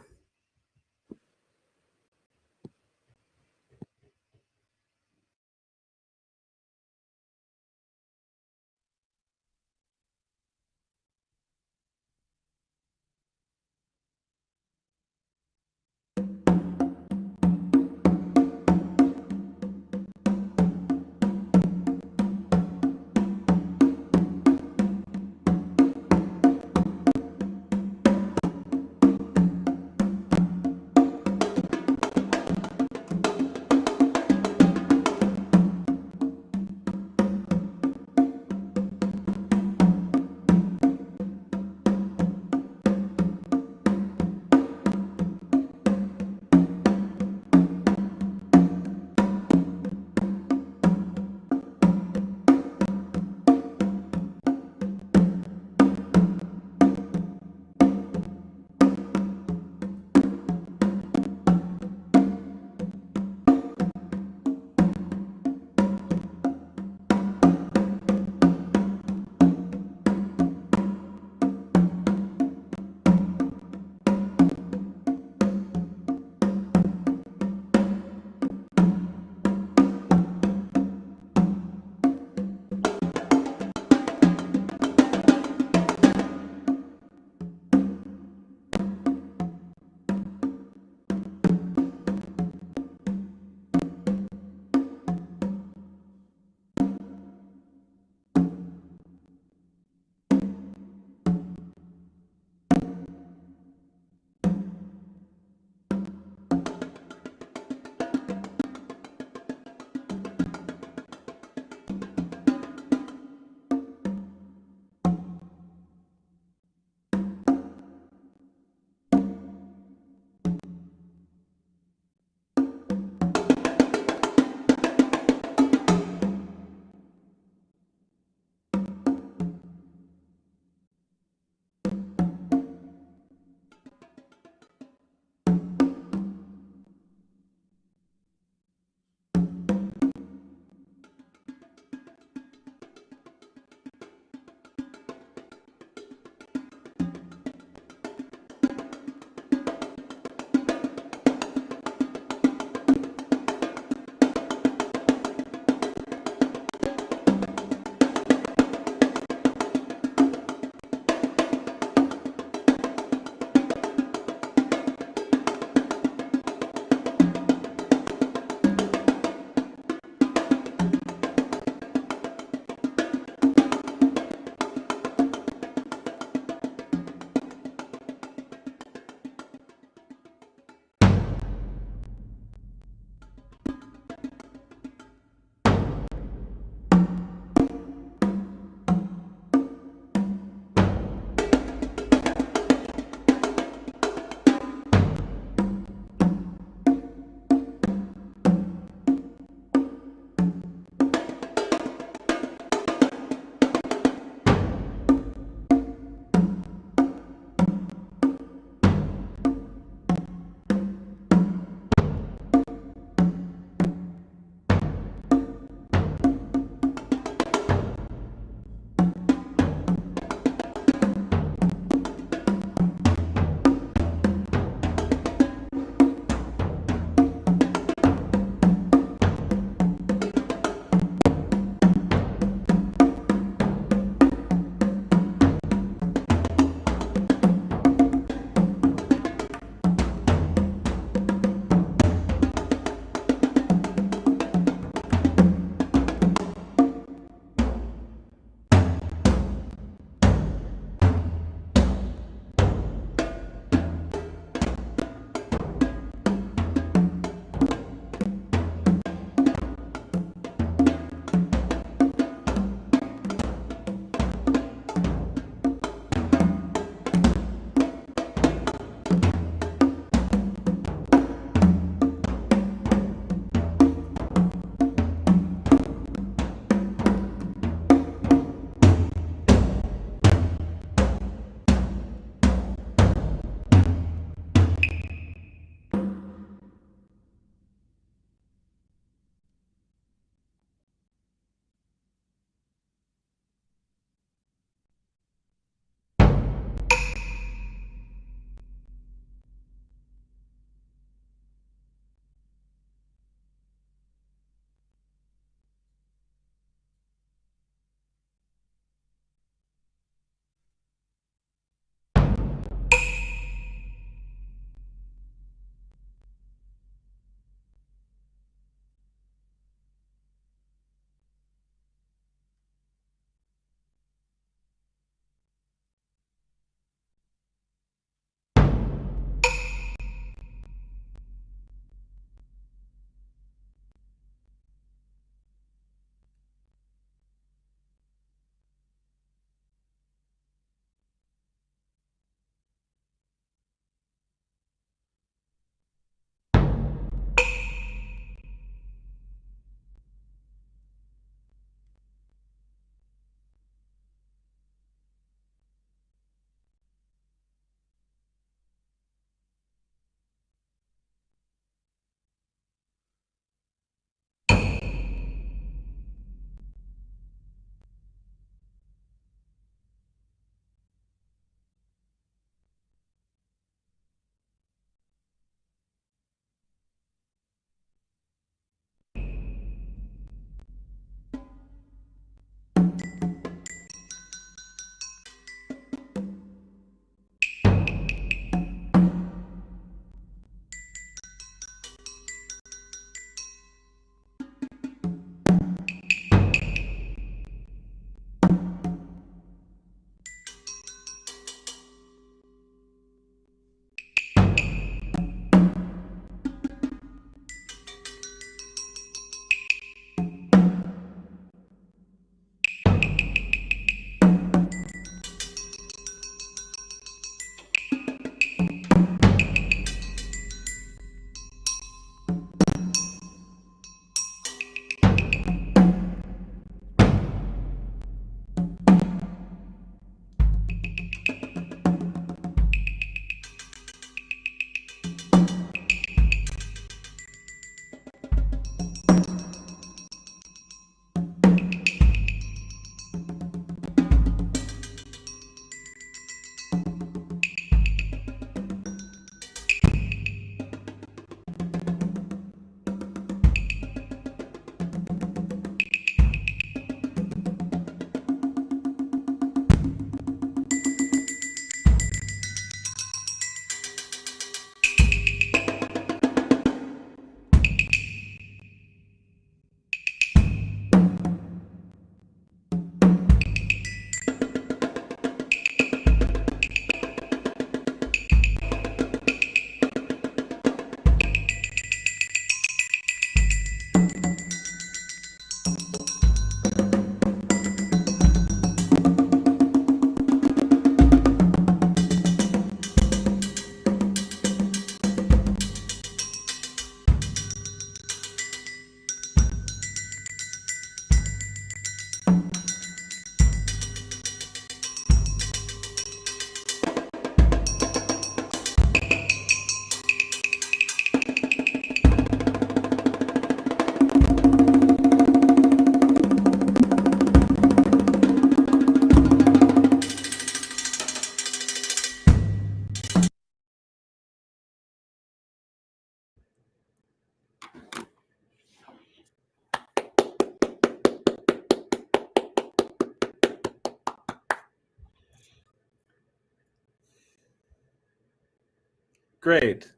B: Great.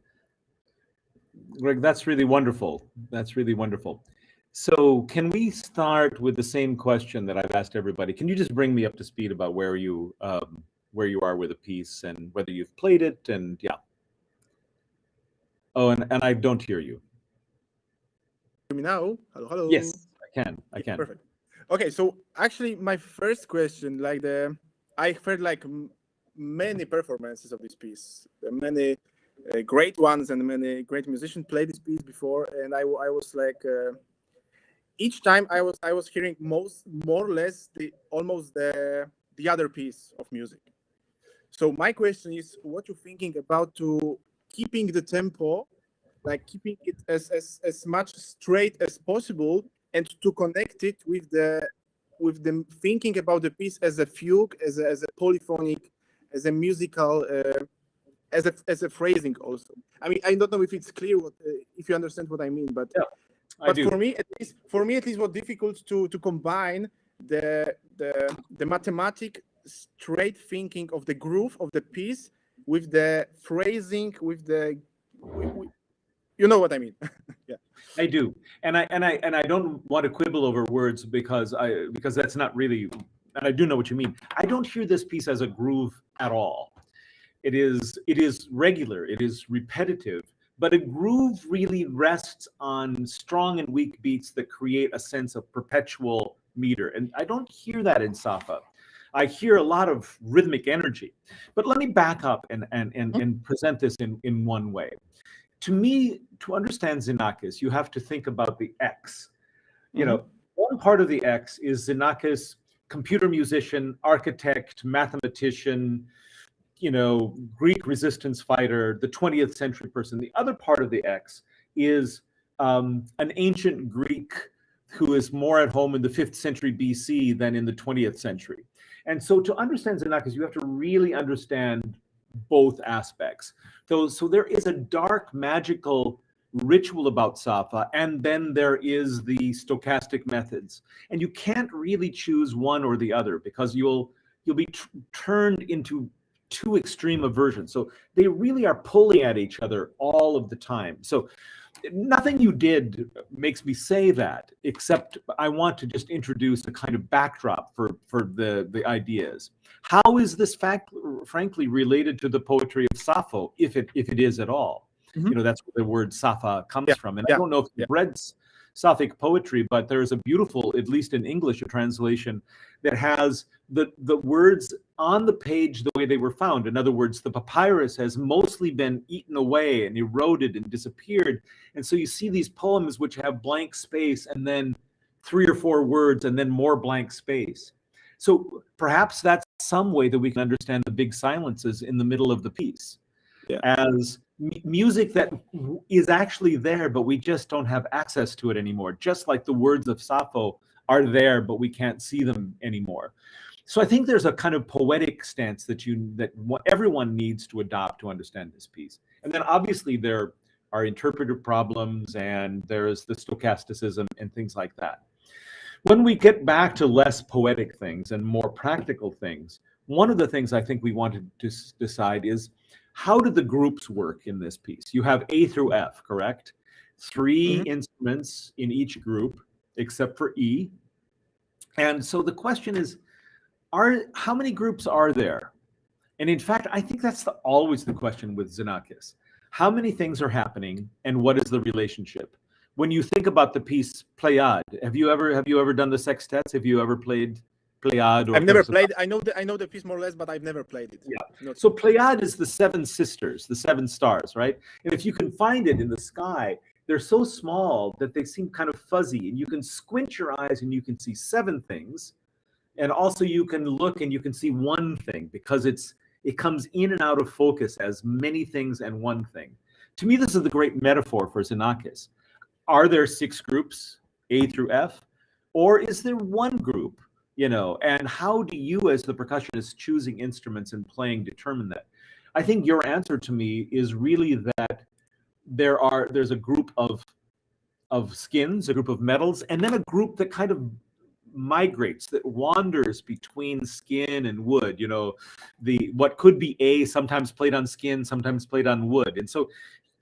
B: Greg, that's really wonderful. That's really wonderful. So can we start with the same question that I've asked everybody? Can you just bring me up to speed about where you are with a piece and whether you've played it? And yeah. Oh, and I don't hear you.
E: Hear me now? Hello, hello.
B: Yes, I can.
E: Perfect. Okay, so actually, my first question, I heard many performances of this piece, many great ones, and many great musicians played this piece before, and I was like, each time I was hearing more or less the other piece of music. So my question is, what you thinking about to keeping the tempo, like keeping it as much straight as possible, and to connect it with the thinking about the piece as a fugue, as a polyphonic, as a musical, as a phrasing also. I mean, I don't know if it's clear if you understand what I mean, but
B: yeah,
E: but for me at least, what's difficult to combine the mathematic straight thinking of the groove of the piece with the phrasing, with the you know what I mean. Yeah,
B: I do, and I don't want to quibble over words because that's not really, and I do know what you mean. I don't hear this piece as a groove at all. It is regular, it is repetitive, but a groove really rests on strong and weak beats that create a sense of perpetual meter, and I don't hear that in Safa. I hear a lot of rhythmic energy. But let me back up and present this in one way. To me, to understand Xenakis, you have to think about the X. You know, one part of the X is Xenakis, computer musician, architect, mathematician, Greek resistance fighter, the 20th century person. The other part of the X is an ancient Greek who is more at home in the 5th century BC than in the 20th century. And so to understand Xenakis, you have to really understand both aspects. So there is a dark magical ritual about Safa, and then there is the stochastic methods. And you can't really choose one or the other because you'll be turned into two extreme aversions. So they really are pulling at each other all of the time. So nothing you did makes me say that, except I want to just introduce a kind of backdrop for the ideas. How is this frankly related to the poetry of Sappho, if it is at all? That's where the word Sappho comes from. And I don't know if you've read Sapphic poetry, but there's a beautiful, at least in English, a translation that has the words on the page the way they were found. In other words, the papyrus has mostly been eaten away and eroded and disappeared. And so you see these poems which have blank space and then 3 or 4 words and then more blank space. So perhaps that's some way that we can understand the big silences in the middle of the piece as music that is actually there, but we just don't have access to it anymore. Just like the words of Sappho are there, but we can't see them anymore. So I think there's a kind of poetic stance that everyone needs to adopt to understand this piece. And then obviously there are interpretive problems and there's the stochasticism and things like that. When we get back to less poetic things and more practical things, one of the things I think we wanted to decide is, how do the groups work in this piece? You have A through F, correct? 3 instruments in each group, except for E. And so the question is, how many groups are there? And in fact, I think that's always the question with Xenakis. How many things are happening, and what is the relationship? When you think about the piece Pléiade, have you ever done the sextets? Have you ever played Pléiade?
E: I've never played. I know the piece more or less, but I've never played it.
B: Yeah. So Pléiade is the 7 sisters, the 7 stars, right? And if you can find it in the sky, they're so small that they seem kind of fuzzy, and you can squint your eyes and you can see 7 things. And also you can look and you can see one thing, because it comes in and out of focus as many things and one thing. To me, this is the great metaphor for Xenakis. Are there 6 groups, A through F, or is there one group? And how do you, as the percussionist choosing instruments and playing, determine that? I think your answer to me is really that there's a group of skins, a group of metals, and then a group that kind of migrates, that wanders between skin and wood. You know, what could be A sometimes played on skin, sometimes played on wood. And so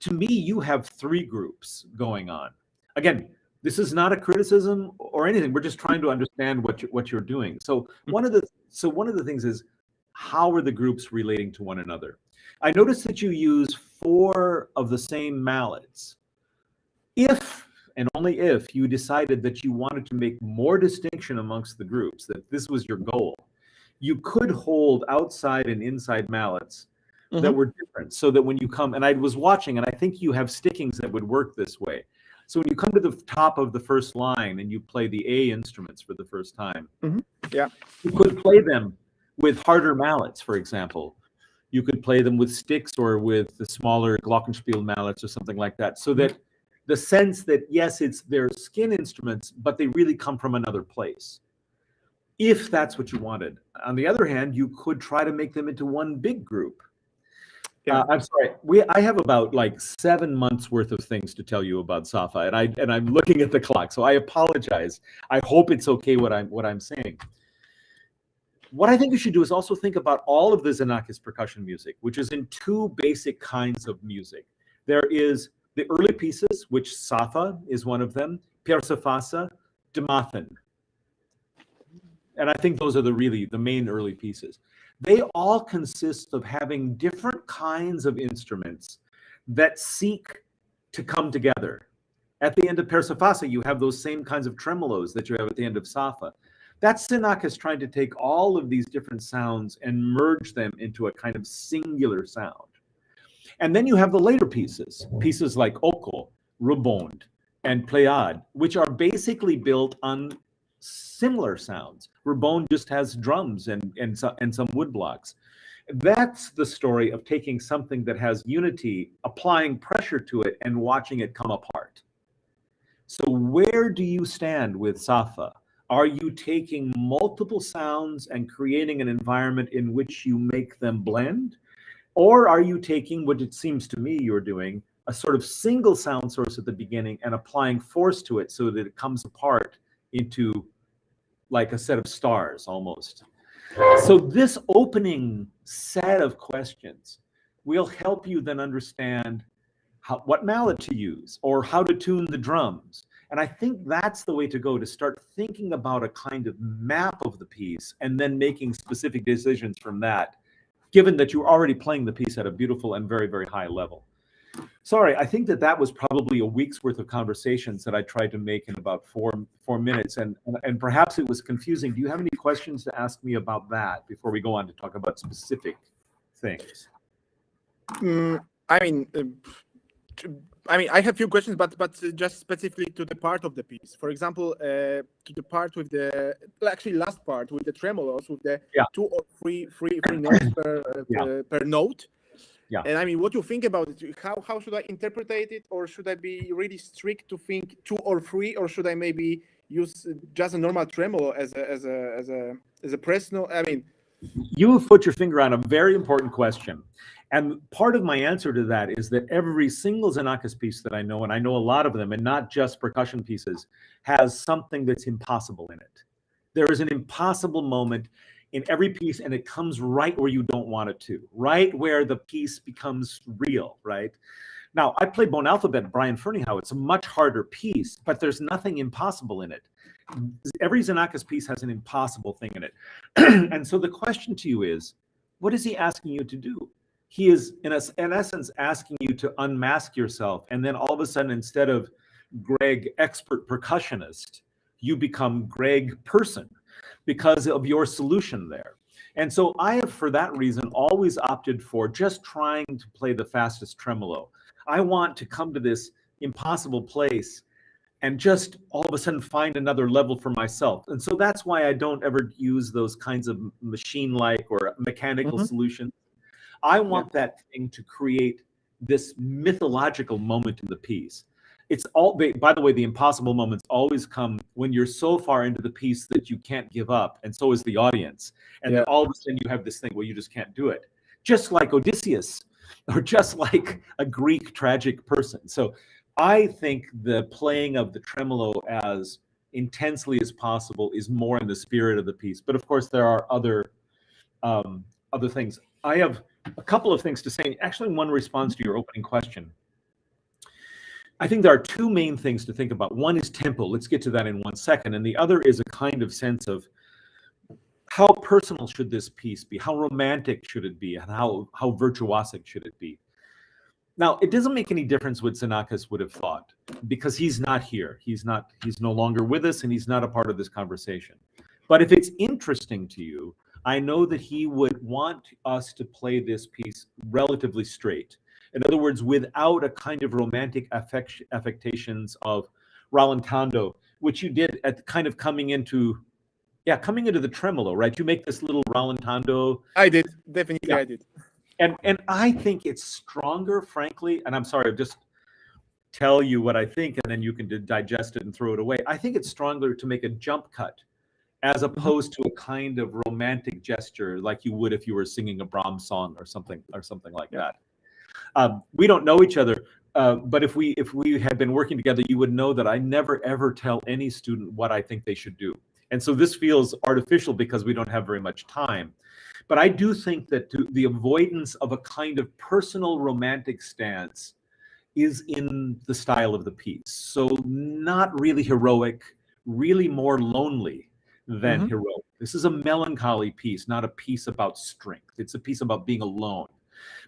B: to me, you have three groups going on. Again, this is not a criticism or anything. We're just trying to understand what you're doing. So one of the things is, how are the groups relating to one another? I noticed that you use 4 of the same mallets. If and only if you decided that you wanted to make more distinction amongst the groups, that this was your goal, you could hold outside and inside mallets that were different, so that when you come, and I was watching, and I think you have stickings that would work this way. So when you come to the top of the first line and you play the A instruments for the first time, you could play them with harder mallets, for example. You could play them with sticks or with the smaller glockenspiel mallets or something like that, so that the sense that, yes, it's their skin instruments, but they really come from another place, if that's what you wanted. On the other hand, you could try to make them into one big group. I'm sorry, I have about like 7 months worth of things to tell you about Safa, and I'm looking at the clock, so I apologize. I hope it's okay what I'm saying. What I think you should do is also think about all of the Xenakis percussion music, which is in 2 basic kinds of music. There is the early pieces, which Safa is one of them, Persefasa, Demathan. And I think those are the main early pieces. They all consist of having different kinds of instruments that seek to come together. At the end of Persefasa, you have those same kinds of tremolos that you have at the end of Safa. That's Xenakis trying to take all of these different sounds and merge them into a kind of singular sound. And then you have the later pieces like Oko, Rebond, and Pléiade, which are basically built on similar sounds. Rebond just has drums and some wood blocks. That's the story of taking something that has unity, applying pressure to it, and watching it come apart. So where do you stand with Safa? Are you taking multiple sounds and creating an environment in which you make them blend? Or are you taking what it seems to me you're doing, a sort of single sound source at the beginning and applying force to it so that it comes apart into like a set of stars almost? So this opening set of questions will help you then understand what mallet to use or how to tune the drums. And I think that's the way to go, to start thinking about a kind of map of the piece and then making specific decisions from that, given that you're already playing the piece at a beautiful and very, very high level. Sorry, I think that was probably a week's worth of conversations that I tried to make in about four minutes, and perhaps it was confusing. Do you have any questions to ask me about that before we go on to talk about specific things?
E: I have a few questions, but just specifically to the part of the piece. For example, to the part with last part with the tremolos, with the 2 or 3 notes per note.
B: Yeah.
E: And what you think about it? How should I interpret it, or should I be really strict to think 2 or 3, or should I maybe use just a normal tremolo as a press note?
B: You have put your finger on a very important question. And part of my answer to that is that every single Xenakis piece that I know, and I know a lot of them, and not just percussion pieces, has something that's impossible in it. There is an impossible moment in every piece, and it comes right where you don't want it to, right where the piece becomes real, right? Now, I play Bone Alphabet, Brian Ferneyhough. It's a much harder piece, but there's nothing impossible in it. Every Xenakis piece has an impossible thing in it. And so the question to you is, what is he asking you to do? He is, in essence, asking you to unmask yourself. And then all of a sudden, instead of Greg, expert percussionist, you become Greg person because of your solution there. And so I have, for that reason, always opted for just trying to play the fastest tremolo. I want to come to this impossible place and just all of a sudden find another level for myself. And so that's why I don't ever use those kinds of machine-like or mechanical solutions. I want that thing to create this mythological moment in the piece. It's all, by the way, the impossible moments always come when you're so far into the piece that you can't give up, and so is the audience. And then all of a sudden you have this thing where you just can't do it. Just like Odysseus, or just like a Greek tragic person. So I think the playing of the tremolo as intensely as possible is more in the spirit of the piece. But of course, there are other things. I have a couple of things to say. Actually, one responds to your opening question. I think there are two main things to think about. One is tempo. Let's get to that in 1 second. And the other is a kind of sense of how personal should this piece be? How romantic should it be? And how virtuosic should it be? Now, it doesn't make any difference what Xenakis would have thought, because he's not here. He's no longer with us, and he's not a part of this conversation. But if it's interesting to you, I know that he would want us to play this piece relatively straight. In other words, without a kind of romantic affectations of rallentando, which you did at kind of coming into the tremolo, right? You make this little rallentando.
E: I did, definitely.
B: Yeah.
E: I did.
B: And I think it's stronger, frankly, and I'm sorry, I'll just tell you what I think, and then you can digest it and throw it away. I think it's stronger to make a jump cut as opposed to a kind of romantic gesture like you would if you were singing a Brahms song or something like that. We don't know each other, but if we had been working together, you would know that I never ever tell any student what I think they should do. And so this feels artificial because we don't have very much time. But I do think that the avoidance of a kind of personal romantic stance is in the style of the piece. So not really heroic, really more lonely than heroic. This is a melancholy piece, not a piece about strength. It's a piece about being alone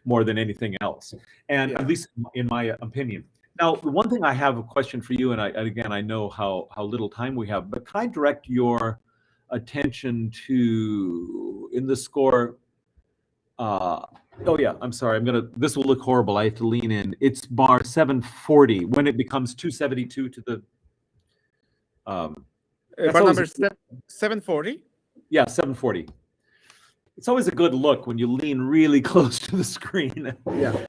B: more than anything else. And at least in my opinion. Now, the one thing I have a question for you, and I know how little time we have, but can I direct your attention to in the score? Oh yeah, I'm sorry. This will look horrible. I have to lean in. It's bar 740 when it becomes 272 to the.
E: Bar number 740.
B: Yeah, 740. It's always a good look when you lean really close to the screen.
E: Yeah.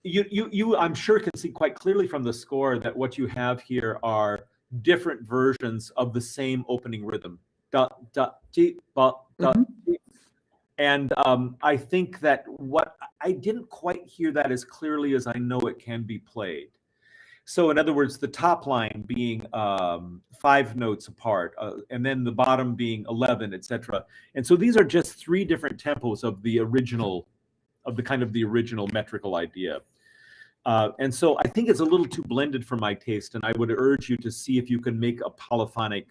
B: You I'm sure can see quite clearly from the score that what you have here are different versions of the same opening rhythm. Da da ti ba da. And I think that I didn't quite hear that as clearly as I know it can be played. So in other words, the top line being 5 notes apart, and then the bottom being 11, etc. And so these are just 3 different tempos of the original metrical idea. And so I think it's a little too blended for my taste, and I would urge you to see if you can make a polyphonic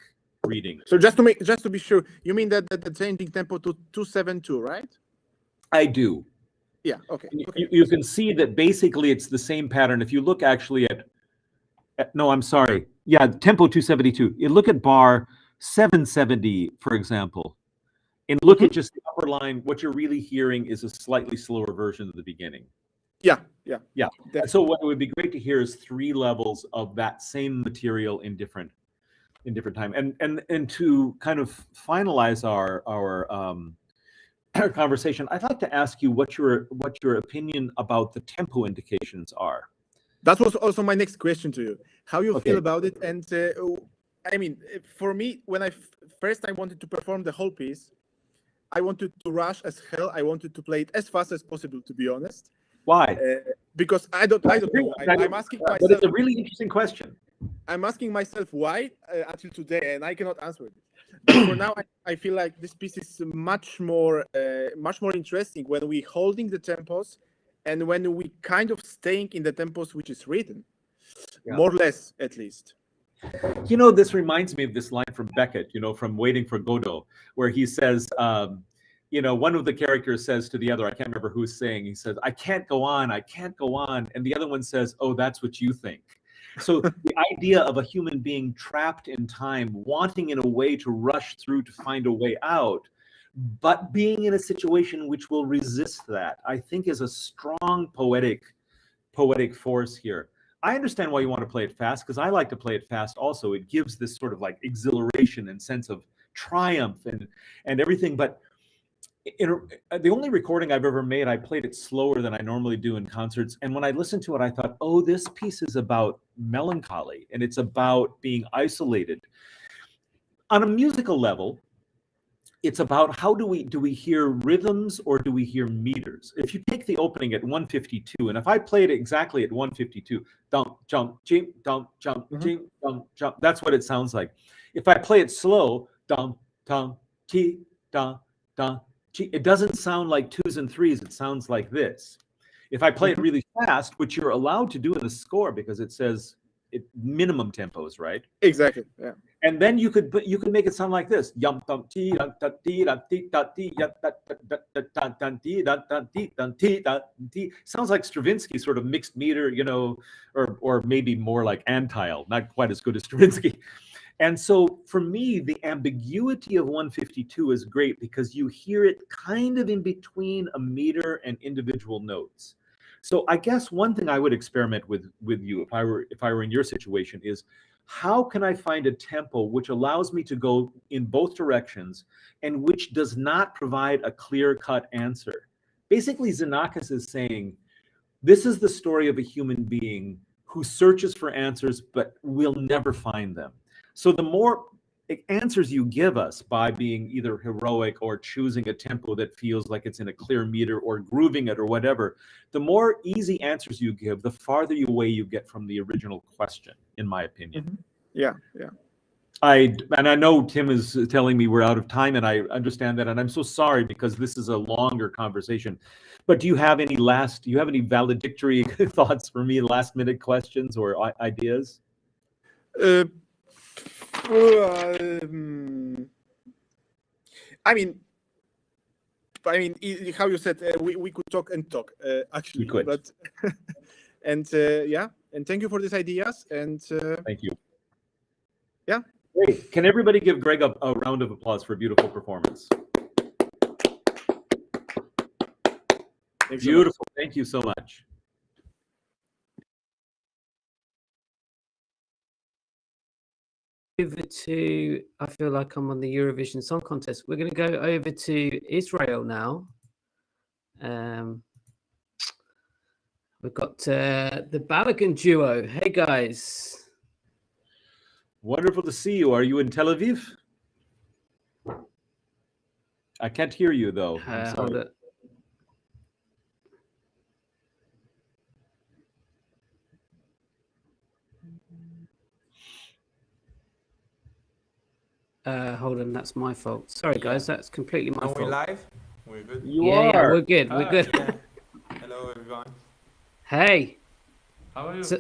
B: reading.
E: So just to be sure, you mean that the changing tempo to 272, right?
B: I do.
E: Yeah. Okay.
B: You can see that basically it's the same pattern. If you look actually no, I'm sorry. Yeah, tempo 272. You look at bar 770, for example, and look at just the upper line. What you're really hearing is a slightly slower version of the beginning.
E: Yeah.
B: Definitely. So what would be great to hear is 3 levels of that same material in different time. And to kind of finalize our conversation, I'd like to ask you what your opinion about the tempo indications are.
E: That was also my next question to you. How you feel about it? And I mean, for me, when I wanted to perform the whole piece, I wanted to rush as hell. I wanted to play it as fast as possible, to be honest.
B: Why?
E: Because I don't know. I'm asking myself.
B: But it's a really interesting question.
E: I'm asking myself why until today, and I cannot answer it. But for now, I feel like this piece is much more interesting when we holding the tempos, and when we kind of staying in the tempos which is written, more or less, at least.
B: You know, this reminds me of this line from Beckett, from Waiting for Godot, where he says, one of the characters says to the other, I can't remember who's saying, he says, I can't go on. And the other one says, oh, that's what you think. So the idea of a human being trapped in time, wanting in a way to rush through to find a way out, but being in a situation which will resist that, I think is a strong poetic force here. I understand why you want to play it fast, because I like to play it fast also. It gives this sort of like exhilaration and sense of triumph and everything. But the only recording I've ever made, I played it slower than I normally do in concerts. And when I listened to it, I thought, oh, this piece is about melancholy, and it's about being isolated. On a musical level, it's about how do we hear rhythms or do we hear meters? If you take the opening at 152, and if I play it exactly at 152, dump, jump, jing, dump, jump, jing, dump, jump, that's what it sounds like. If I play it slow, dump, dump, ti, dump, dump, ti, it doesn't sound like twos and threes, it sounds like this. If I play it really fast, which you're allowed to do in the score because it says minimum tempos, right?
E: Exactly. Yeah.
B: And then you could make it sound like this. Yum dum ti da da ti da ti da ti ya da da da da da da ti da da ti da ti da ti. Sounds like Stravinsky, sort of mixed meter, you know, or maybe more like Antile, not quite as good as Stravinsky. And so for me, the ambiguity of 152 is great because you hear it kind of in between a meter and individual notes. So I guess one thing I would experiment with you if I were in your situation is, how can I find a tempo which allows me to go in both directions and which does not provide a clear-cut answer? Basically, Xenakis is saying, this is the story of a human being who searches for answers but will never find them. So the more answers you give us by being either heroic or choosing a tempo that feels like it's in a clear meter or grooving it or whatever, the more easy answers you give, the farther away you get from the original question, in my opinion.
E: Yeah, yeah.
B: I know Tim is telling me we're out of time, and I understand that, and I'm so sorry because this is a longer conversation. But do you have any valedictory thoughts for me, last minute questions or ideas?
E: I mean, how you said, we could talk and talk, actually.
B: We could.
E: But and yeah, and thank you for these ideas. And
B: thank you.
E: Yeah.
B: Great. Can everybody give Greg a round of applause for a beautiful performance?
E: Thanks
B: Beautiful.
E: so much.
B: Thank you so much.
A: Over to, I feel like I'm on the Eurovision Song Contest. We're going to go over to Israel now. We've got the Balagan Duo. Hey, guys.
B: Wonderful to see you. Are you in Tel Aviv? I can't hear you, though.
A: Hold it. Hold on, that's my fault. Sorry, guys, that's completely my fault.
F: Are we live? We're good?
A: Yeah, we're good. We're good.
F: Yeah. Hello, everyone.
A: Hey.
F: How are you?
A: So,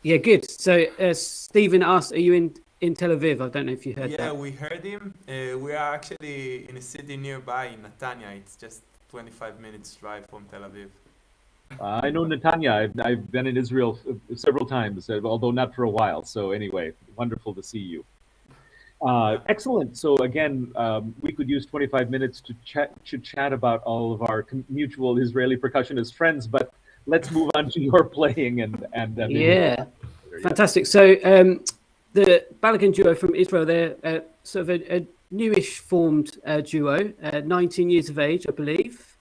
A: yeah, good. So, Steven asked, are you in Tel Aviv? I don't know if you heard that.
F: Yeah, we heard him. We are actually in a city nearby, in Netanya. It's just 25 minutes drive from Tel Aviv.
B: I know Netanya. I've been in Israel several times, although not for a while. So anyway, wonderful to see you. Excellent. So again, we could use 25 minutes to chat about all of our mutual Israeli percussionist friends, but let's move on to your playing and
A: yeah, fantastic. So the Balagan Duo from Israel, they're sort of a newish formed duo, 19 years of age, I believe.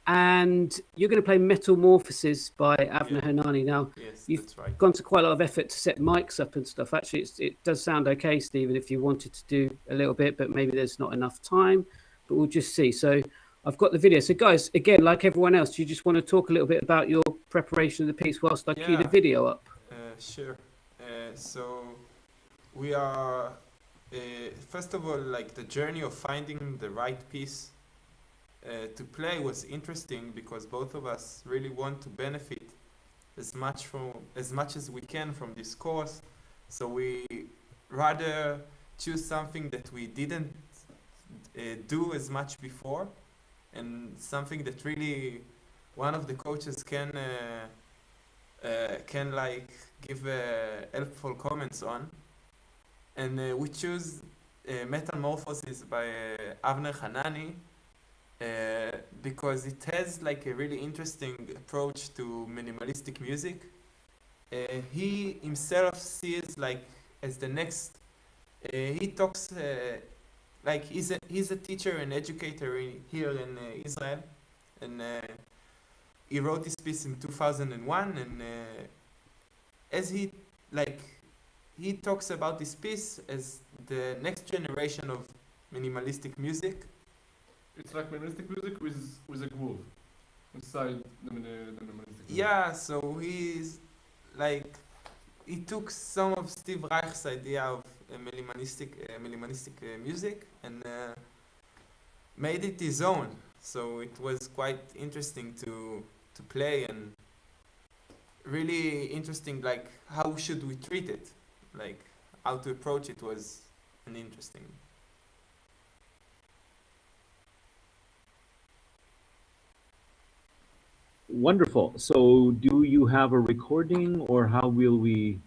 A: And you're going to play Metamorphosis by Avner Hernani. Now,
F: yes,
A: you've
F: that's right.
A: gone to quite a lot of effort to set mics up and stuff. Actually, it does sound okay, Stephen, if you wanted to do a little bit, but maybe there's not enough time. But we'll just see. So I've got the video. So, guys, again, like everyone else, do you just want to talk a little bit about your preparation of the piece whilst I cue the video up?
F: Sure. So we are, first of all, like the journey of finding the right piece to play was interesting because both of us really want to benefit as much as we can from this course. So we rather choose something that we didn't do as much before, and something that really one of the coaches can like give helpful comments on. And we choose Metamorphosis by Avner Hernani because it has like a really interesting approach to minimalistic music. He himself sees like as the next. He talks like he's a teacher and educator here in Israel, and he wrote this piece in 2001. And as he talks about this piece as the next generation of minimalistic music.
G: It's like minimalistic music with a groove inside the minimalistic music.
F: Yeah, so he's like he took some of Steve Reich's idea of minimalistic music and made it his own. So it was quite interesting to play and really interesting. Like how should we treat it? Like how to approach it was an interesting.
B: Wonderful. So do you have a recording, or how will we?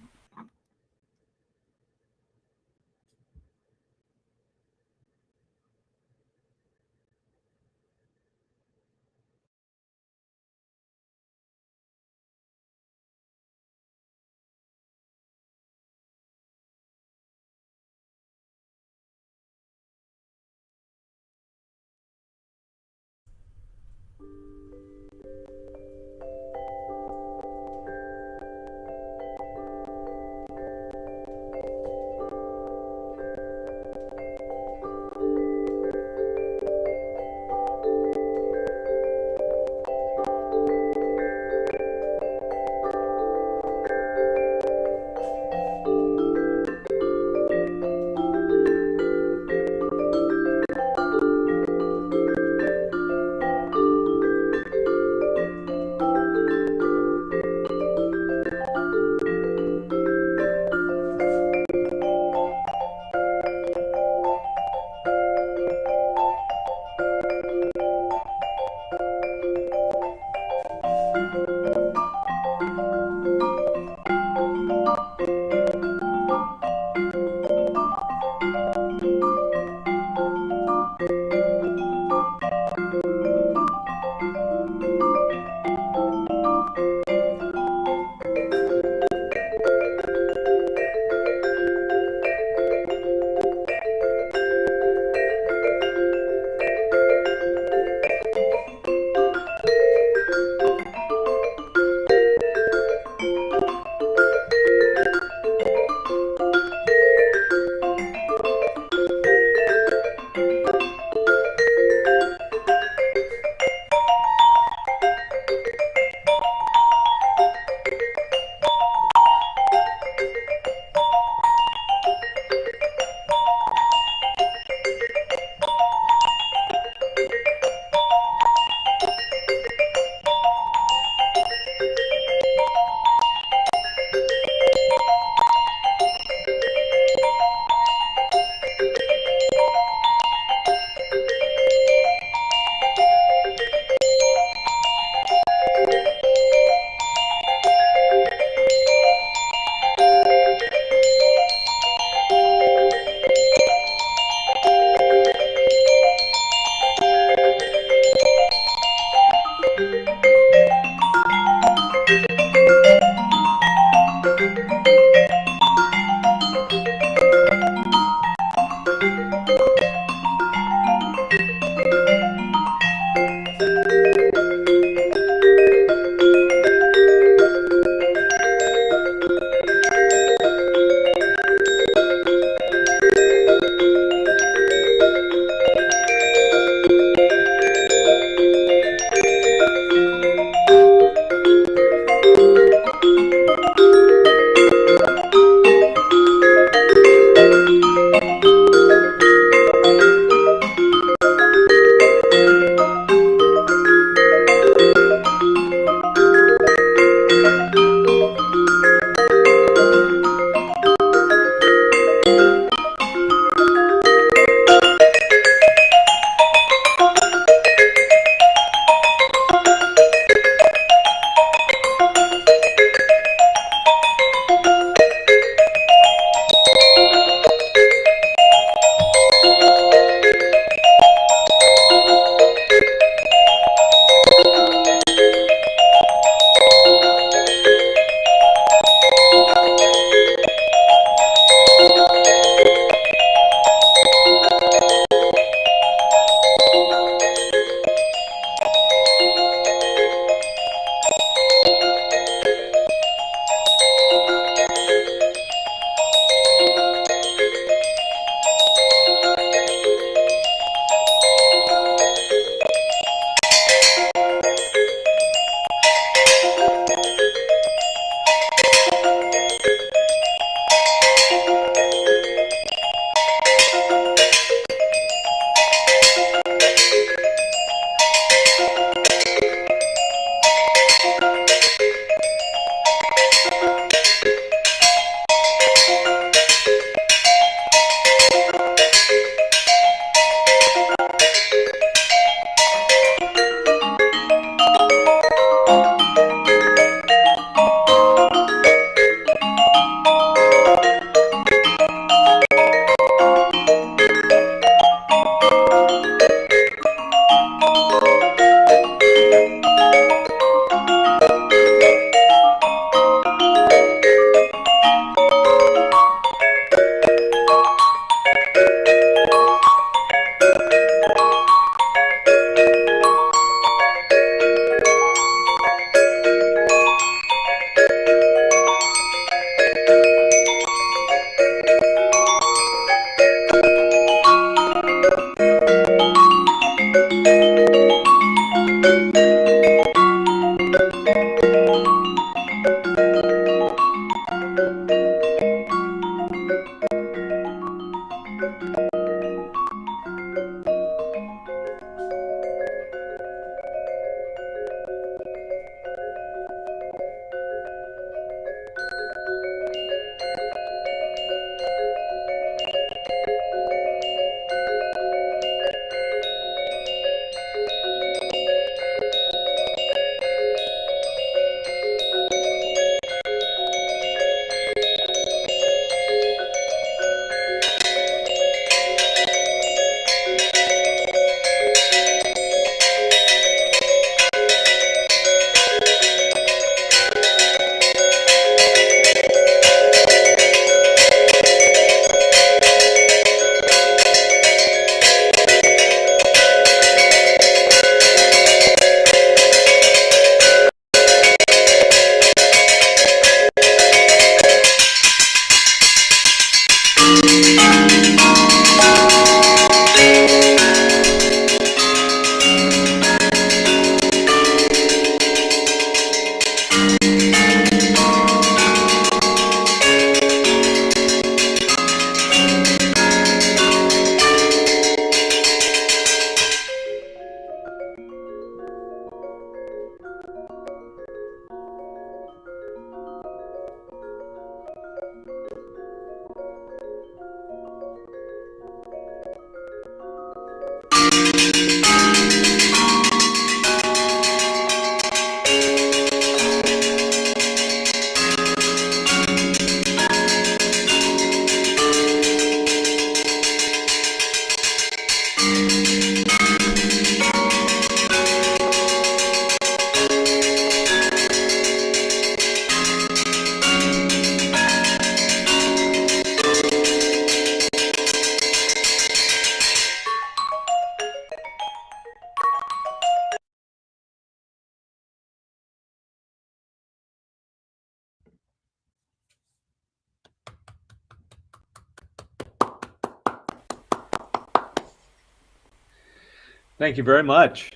B: Thank you very much.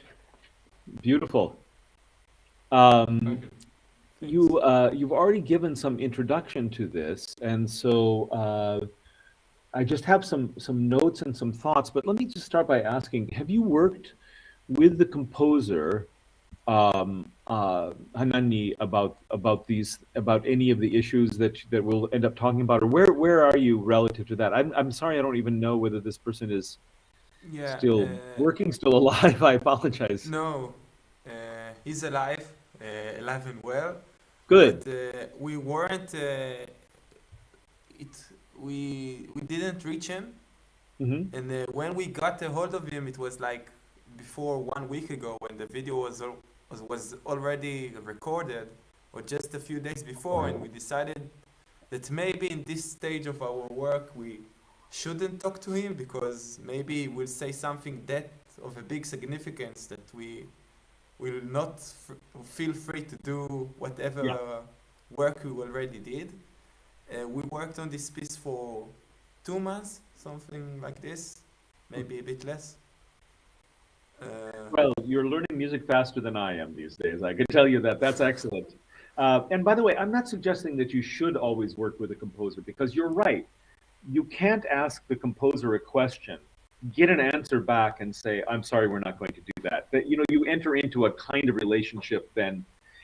B: Beautiful.
G: Thank you.
B: You've already given some introduction to this, and so I just have some notes and some thoughts. But let me just start by asking: have you worked with the composer Hanani about any of the issues that we'll end up talking about, or where are you relative to that? I'm sorry, I don't even know whether this person is
F: Yeah.
B: still working, still alive. I apologize.
F: No, he's alive, alive and well.
B: Good.
F: But we weren't. We didn't reach him,
B: Hmm.
F: and when we got a hold of him, it was like before 1 week ago when the video was already recorded, or just a few days before, and we decided that maybe in this stage of our work we shouldn't talk to him because maybe we'll say something that of a big significance that we will not feel free to do whatever
B: Yeah.
F: work we already did. We worked on this piece for 2 months, something like this, maybe a bit less.
B: Well, you're learning music faster than I am these days. I can tell you that. That's excellent. And by the way, I'm not suggesting that you should always work with a composer because you're right. You can't ask the composer a question, get an answer back, and say, "I'm sorry, we're not going to do that." That you enter into a kind of relationship then,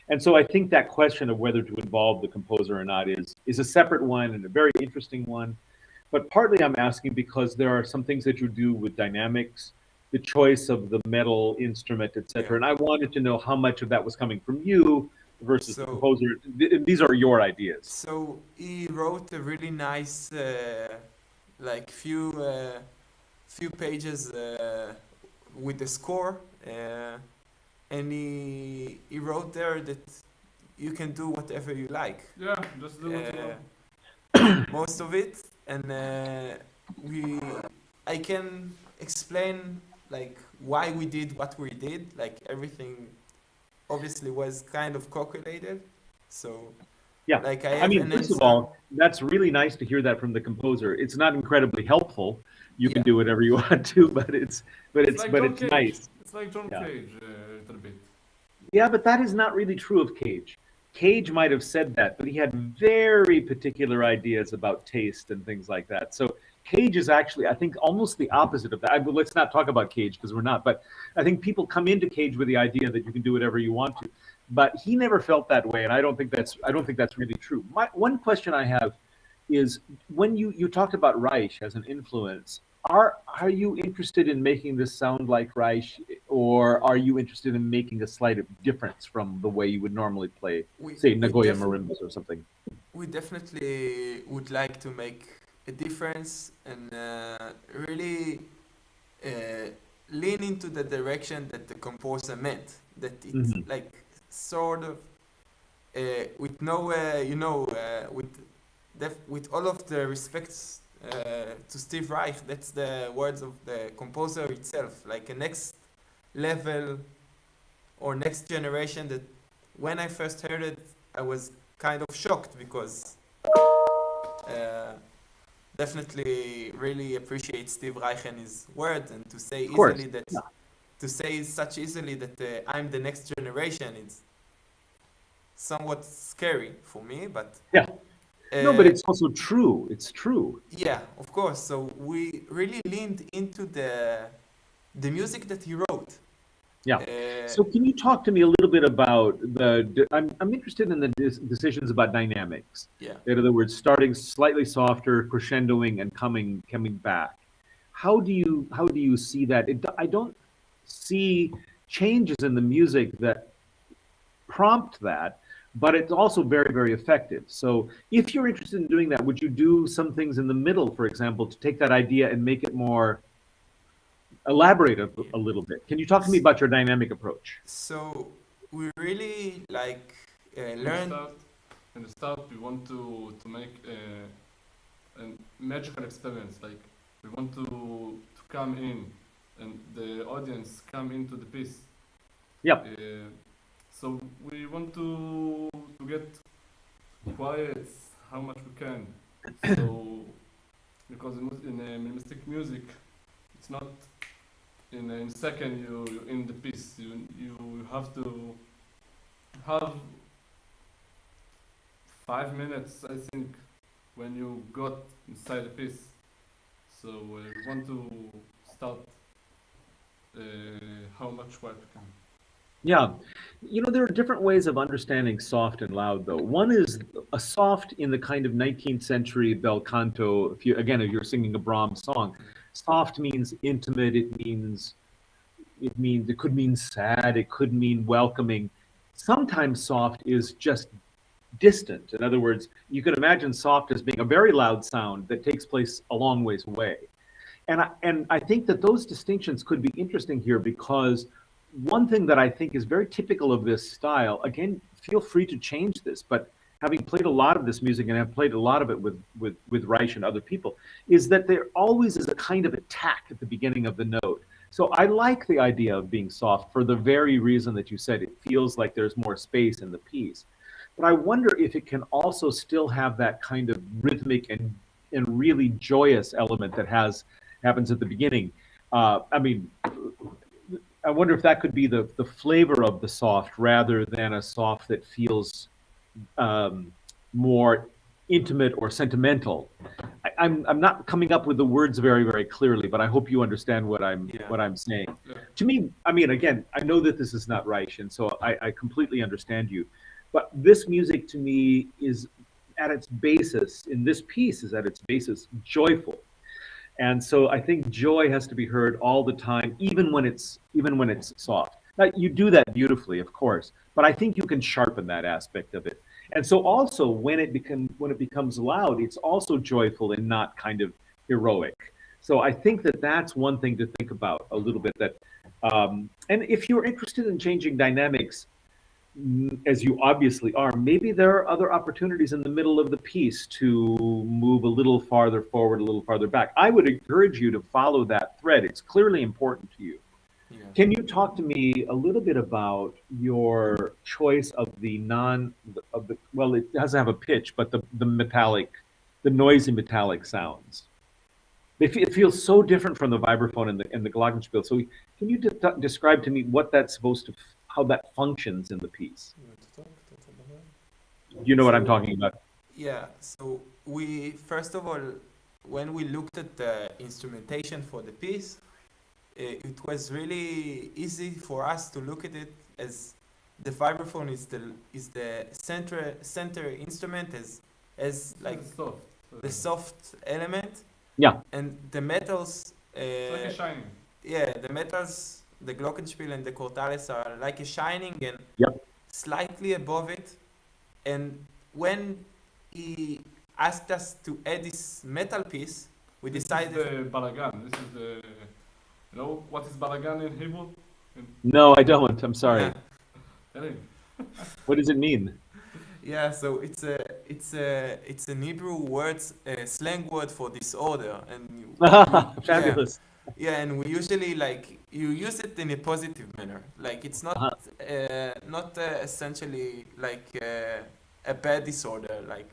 B: and so I think that question of whether to involve the composer or not is a separate one and a very interesting one. But partly I'm asking because there are some things that you do with dynamics, the choice of the metal instrument, etc.
F: Yeah.
B: And I wanted to know how much of that was coming from you versus the
F: So-
B: composer. These are your ideas.
F: So he wrote a really nice, like few pages with the score, and he wrote there that you can do whatever you like,
G: Yeah, just do what you
F: Uh,
G: want.
F: most of it, and I can explain like why we did what we did. Like everything, obviously, was kind of calculated. So
B: Yeah.
F: like I
B: I
F: have
B: mean,
F: an
B: first of
F: answer.
B: all, that's really nice to hear that from the composer. It's not incredibly helpful. You can
F: Yeah.
B: do whatever you want to, but it's
G: Like John Cage.
B: nice.
G: It's like John
B: Yeah.
G: Cage a little bit.
B: Yeah, but that is not really true of Cage. Cage might have said that, but he had very particular ideas about taste and things like that. So Cage is actually, I think, almost the opposite of that. Let's not talk about Cage because we're not. But I think people come into Cage with the idea that you can do whatever you want to. But he never felt that way, and I don't think that's really true. One question I have is when you talked about Reich as an influence. Are you interested in making this sound like Reich, or are you interested in making a slight difference from the way you would normally play, say, Nagoya marimbas or something?
F: We definitely would like to make a difference and really lean into the direction that the composer meant. That it's
B: Mhm.
F: like sort of with no, with all of the respects to Steve Reich, that's the words of the composer itself, like a next level or next generation that when I first heard it, I was kind of shocked because definitely really appreciate Steve Reich and his words, and to say
B: Of course.
F: easily that
B: Yeah.
F: to say such easily that I'm the next generation, it's somewhat scary for me, but
B: Yeah. No, but it's also true. It's true.
F: yeah, of course. So we really leaned into the music that he wrote.
B: Yeah. So can you talk to me a little bit about I'm interested in the decisions about dynamics.
F: Yeah.
B: In other words, starting slightly softer, crescendoing, and coming back. How do you see that? I don't see changes in the music that prompt that, but it's also very, very effective. So if you're interested in doing that, would you do some things in the middle, for example, to take that idea and make it more elaborate a little bit? Can you talk to me about your dynamic approach?
F: So we really like learned.
G: In the start, we want to make a magical experience. Like we want to come in, and the audience come into the piece.
B: Yep.
G: So we want to get quiet how much we can. So because in minimalistic music, it's not in second you in the piece. You have to have 5 minutes, I think, when you got inside the piece. So we want to start how much work you can.
B: Yeah. There are different ways of understanding soft and loud, though. One is a soft in the kind of 19th century bel canto. If you're singing a Brahms song, soft means intimate. It could mean sad. It could mean welcoming. Sometimes soft is just distant. In other words, you could imagine soft as being a very loud sound that takes place a long ways away. And I think that those distinctions could be interesting here, because one thing that I think is very typical of this style, again, feel free to change this, but having played a lot of this music and have played a lot of it with Reich and other people, is that there always is a kind of attack at the beginning of the note. So I like the idea of being soft for the very reason that you said. It feels like there's more space in the piece. But I wonder if it can also still have that kind of rhythmic and really joyous element that happens at the beginning. I wonder if that could be the flavor of the soft, rather than a soft that feels more intimate or sentimental. I'm not coming up with the words very, very clearly, but I hope you understand what I'm saying.
G: Yeah.
B: To me, again, I know that this is not Reich, and so I completely understand you. But this music to me is at its basis, in this piece, is at its basis joyful. And so I think joy has to be heard all the time, even when it's soft. Now, you do that beautifully, of course, but I think you can sharpen that aspect of it. And so also when it becomes loud, it's also joyful and not kind of heroic. So I think that that's one thing to think about a little bit. And if you're interested in changing dynamics, as you obviously are, maybe there are other opportunities in the middle of the piece to move a little farther forward, a little farther back. I would encourage you to follow that thread. It's clearly important to you.
F: Yeah.
B: Can you talk to me a little bit about your choice of well, it doesn't have a pitch, but the metallic, the noisy metallic sounds. It feels so different from the vibraphone and the glockenspiel. So can you describe to me what that's how that functions in the piece? You know what I'm talking about?
F: Yeah, so first of all, when we looked at the instrumentation for the piece, it was really easy for us to look at it as the vibraphone is the center instrument, as like
G: Soft.
F: the soft element,
B: Yeah.
F: and the metals.
G: It's like a shining.
F: Yeah, the metals, the glockenspiel and the cortales are like a shining and
B: Yep.
F: slightly above it. And when he asked us to add this metal piece, we decided.
G: This is the Balagan. This is the. You know what is Balagan in Hebrew?
B: No, I don't. I'm sorry.
F: Yeah.
G: Tell him.
B: What does it mean?
F: Yeah, so it's an Hebrew word, slang word for disorder, and
B: Fabulous.
F: yeah, and we usually you use it in a positive manner. Like it's not essentially like a bad disorder. Like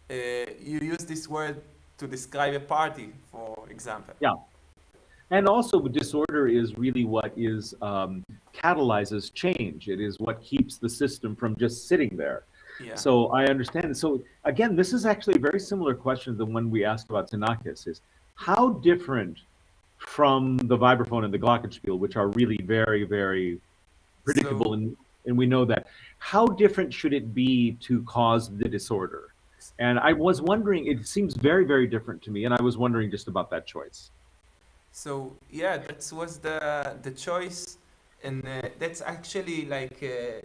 F: you use this word to describe a party, for example.
B: Yeah. And also disorder is really what catalyzes change. It is what keeps the system from just sitting there.
F: Yeah.
B: So I understand. So again, this is actually a very similar question to the one we asked about Xenakis, is how different from the vibraphone and the glockenspiel, which are really very, very predictable, and we know that, how different should it be to cause the disorder? And I was wondering, it seems very, very different to me, and I was wondering just about that choice.
F: So yeah, that was the choice, and that's actually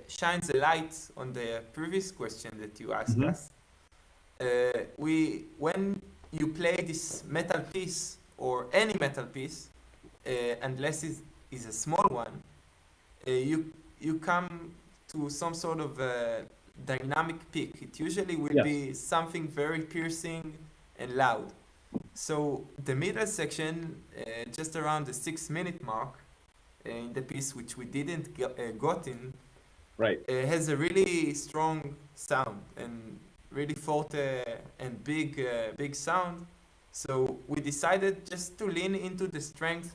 F: shines a light on the previous question that you asked us. When you play this metal piece or any metal piece, unless it is a small one, you come to some sort of dynamic peak. It usually will be something very piercing and loud. So the middle section, just around the 6-minute mark in the piece, which we didn't got in,
B: right,
F: has a really strong sound and really forte and big sound. So we decided just to lean into the strength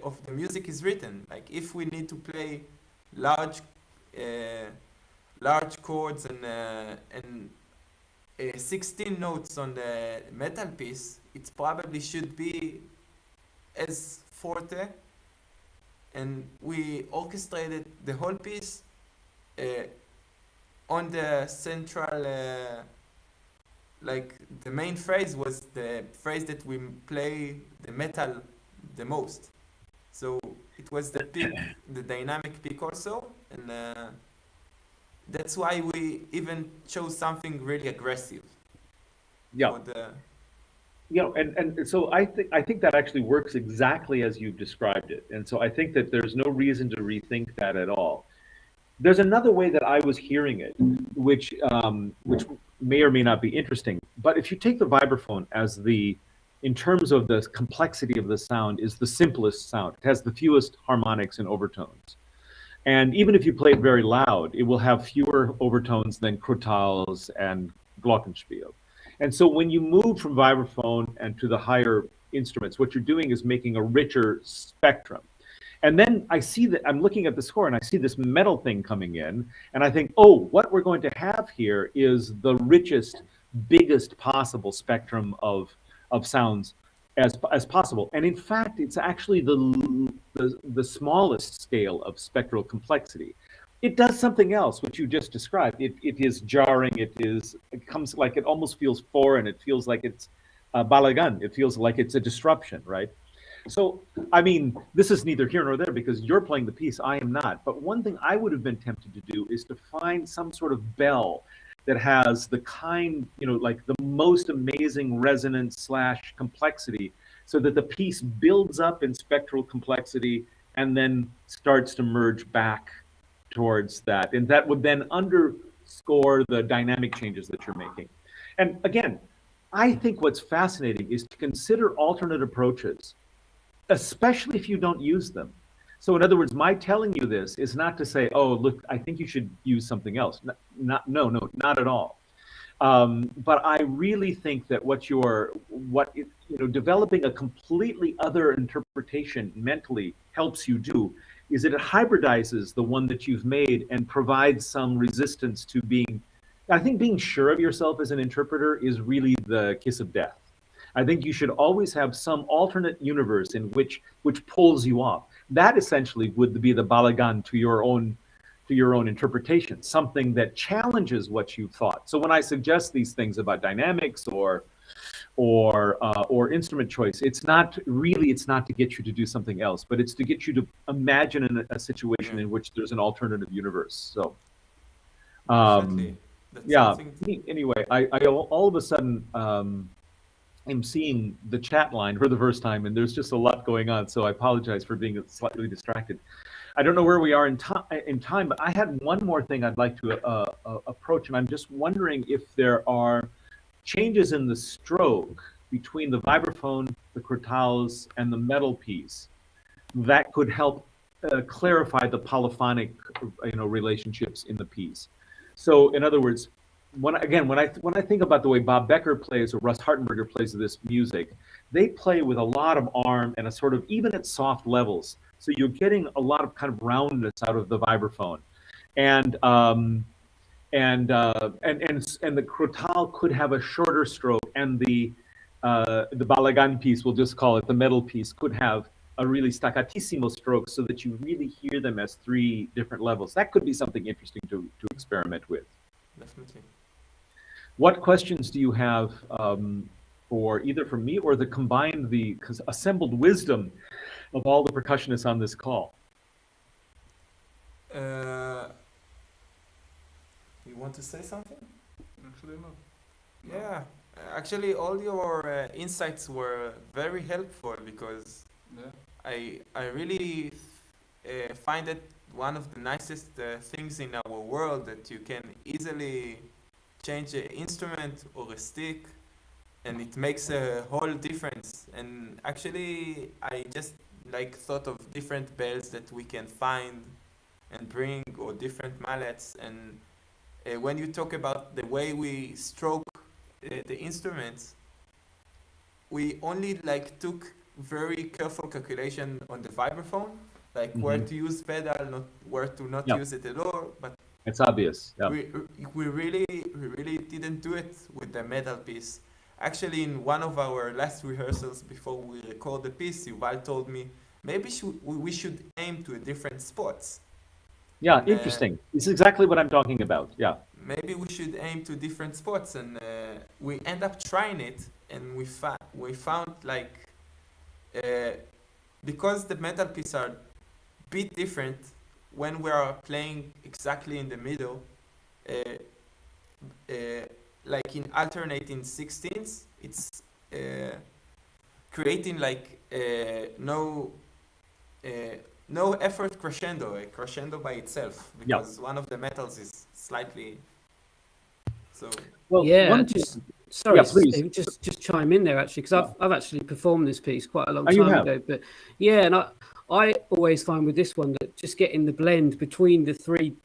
F: of the music is written. Like if we need to play large large chords and 16 notes on the metal piece, it probably should be as forte, and we orchestrated the whole piece uh, on the central, like the main phrase was the phrase that we play the metal the most. So it was the peak, the dynamic peak also, and that's why we even chose something really aggressive.
B: Yeah.
F: For the,
B: And so I think that actually works exactly as you've described it. And so I think that there's no reason to rethink that at all. There's another way that I was hearing it, which may or may not be interesting. But if you take the vibraphone as in terms of the complexity of the sound, is the simplest sound. It has the fewest harmonics and overtones. And even if you play it very loud, it will have fewer overtones than crotals and glockenspiel. And so when you move from vibraphone and to the higher instruments, what you're doing is making a richer spectrum. And then I see that I'm looking at the score and I see this metal thing coming in, and I think, oh, what we're going to have here is the richest, biggest possible spectrum of sounds as possible. And in fact, it's actually the smallest scale of spectral complexity. It does something else, which you just described. It is jarring. It comes like, it almost feels foreign. It feels like it's balagan. It feels like it's a disruption, right? So, I mean, this is neither here nor there because you're playing the piece, I am not. But one thing I would have been tempted to do is to find some sort of bell that has the kind, like the most amazing resonance / complexity, so that the piece builds up in spectral complexity and then starts to merge back towards that. And that would then underscore the dynamic changes that you're making. And again, I think what's fascinating is to consider alternate approaches, especially if you don't use them. So in other words, my telling you this is not to say, oh, look, I think you should use something else. No, not at all. But I really think that developing a completely other interpretation mentally helps you do is that it hybridizes the one that you've made and provides some resistance to I think being sure of yourself as an interpreter is really the kiss of death. I think you should always have some alternate universe in which pulls you off. That essentially would be the balagan to your own interpretation, something that challenges what you thought. So when I suggest these things about dynamics or instrument choice, it's not to get you to do something else, but it's to get you to imagine a situation in which there's an alternative universe. So, yeah. Anyway, I all of a sudden I'm seeing the chat line for the first time, and there's just a lot going on. So I apologize for being slightly distracted. I don't know where we are in time, but I had one more thing I'd like to approach, and I'm just wondering if there are changes in the stroke between the vibraphone, the crotals, and the metal piece that could help clarify the polyphonic, relationships in the piece. So, in other words, when I think about the way Bob Becker plays or Russ Hartenberger plays this music, they play with a lot of arm and a sort of, even at soft levels. So you're getting a lot of kind of roundness out of the vibraphone, and the crotal could have a shorter stroke, and the balagan piece, we'll just call it the metal piece, could have a really staccatissimo stroke, so that you really hear them as three different levels. That could be something interesting to experiment with.
F: Definitely.
B: What questions do you have for either from me or the assembled wisdom of all the percussionists on this call?
F: You want to say something?
G: Actually, no.
F: Yeah, actually, all your insights were very helpful because I really find it one of the nicest things in our world, that you can easily change an instrument or a stick, and it makes a whole difference. And actually, I just thought of different bells that we can find and bring, or different mallets. And when you talk about the way we stroke the instruments, we only took very careful calculation on the vibraphone, like where
B: Mhm.
F: to use pedal, not where to not
B: Yeah.
F: use it at all. But
B: It's obvious. Yeah.
F: we really didn't do it with the metal piece. Actually, in one of our last rehearsals before we record the piece, Yuval told me maybe we should aim to a different spots.
B: Yeah,
F: And,
B: interesting. It's exactly what I'm talking about. Yeah.
F: maybe we should aim to different spots, and we end up trying it, and we found like because the metal pieces are a bit different when we are playing exactly in the middle, uh, like in alternating 16ths, it's creating like no effort crescendo, a crescendo by itself, because one of the metals is slightly so.
B: Well,
A: Yeah, sorry,
B: yeah, please.
A: Steve, just chime in there actually, because I've actually performed this piece quite a long
B: you
A: time
B: have?
A: ago. But yeah, and I always find with this one that just getting the blend between the three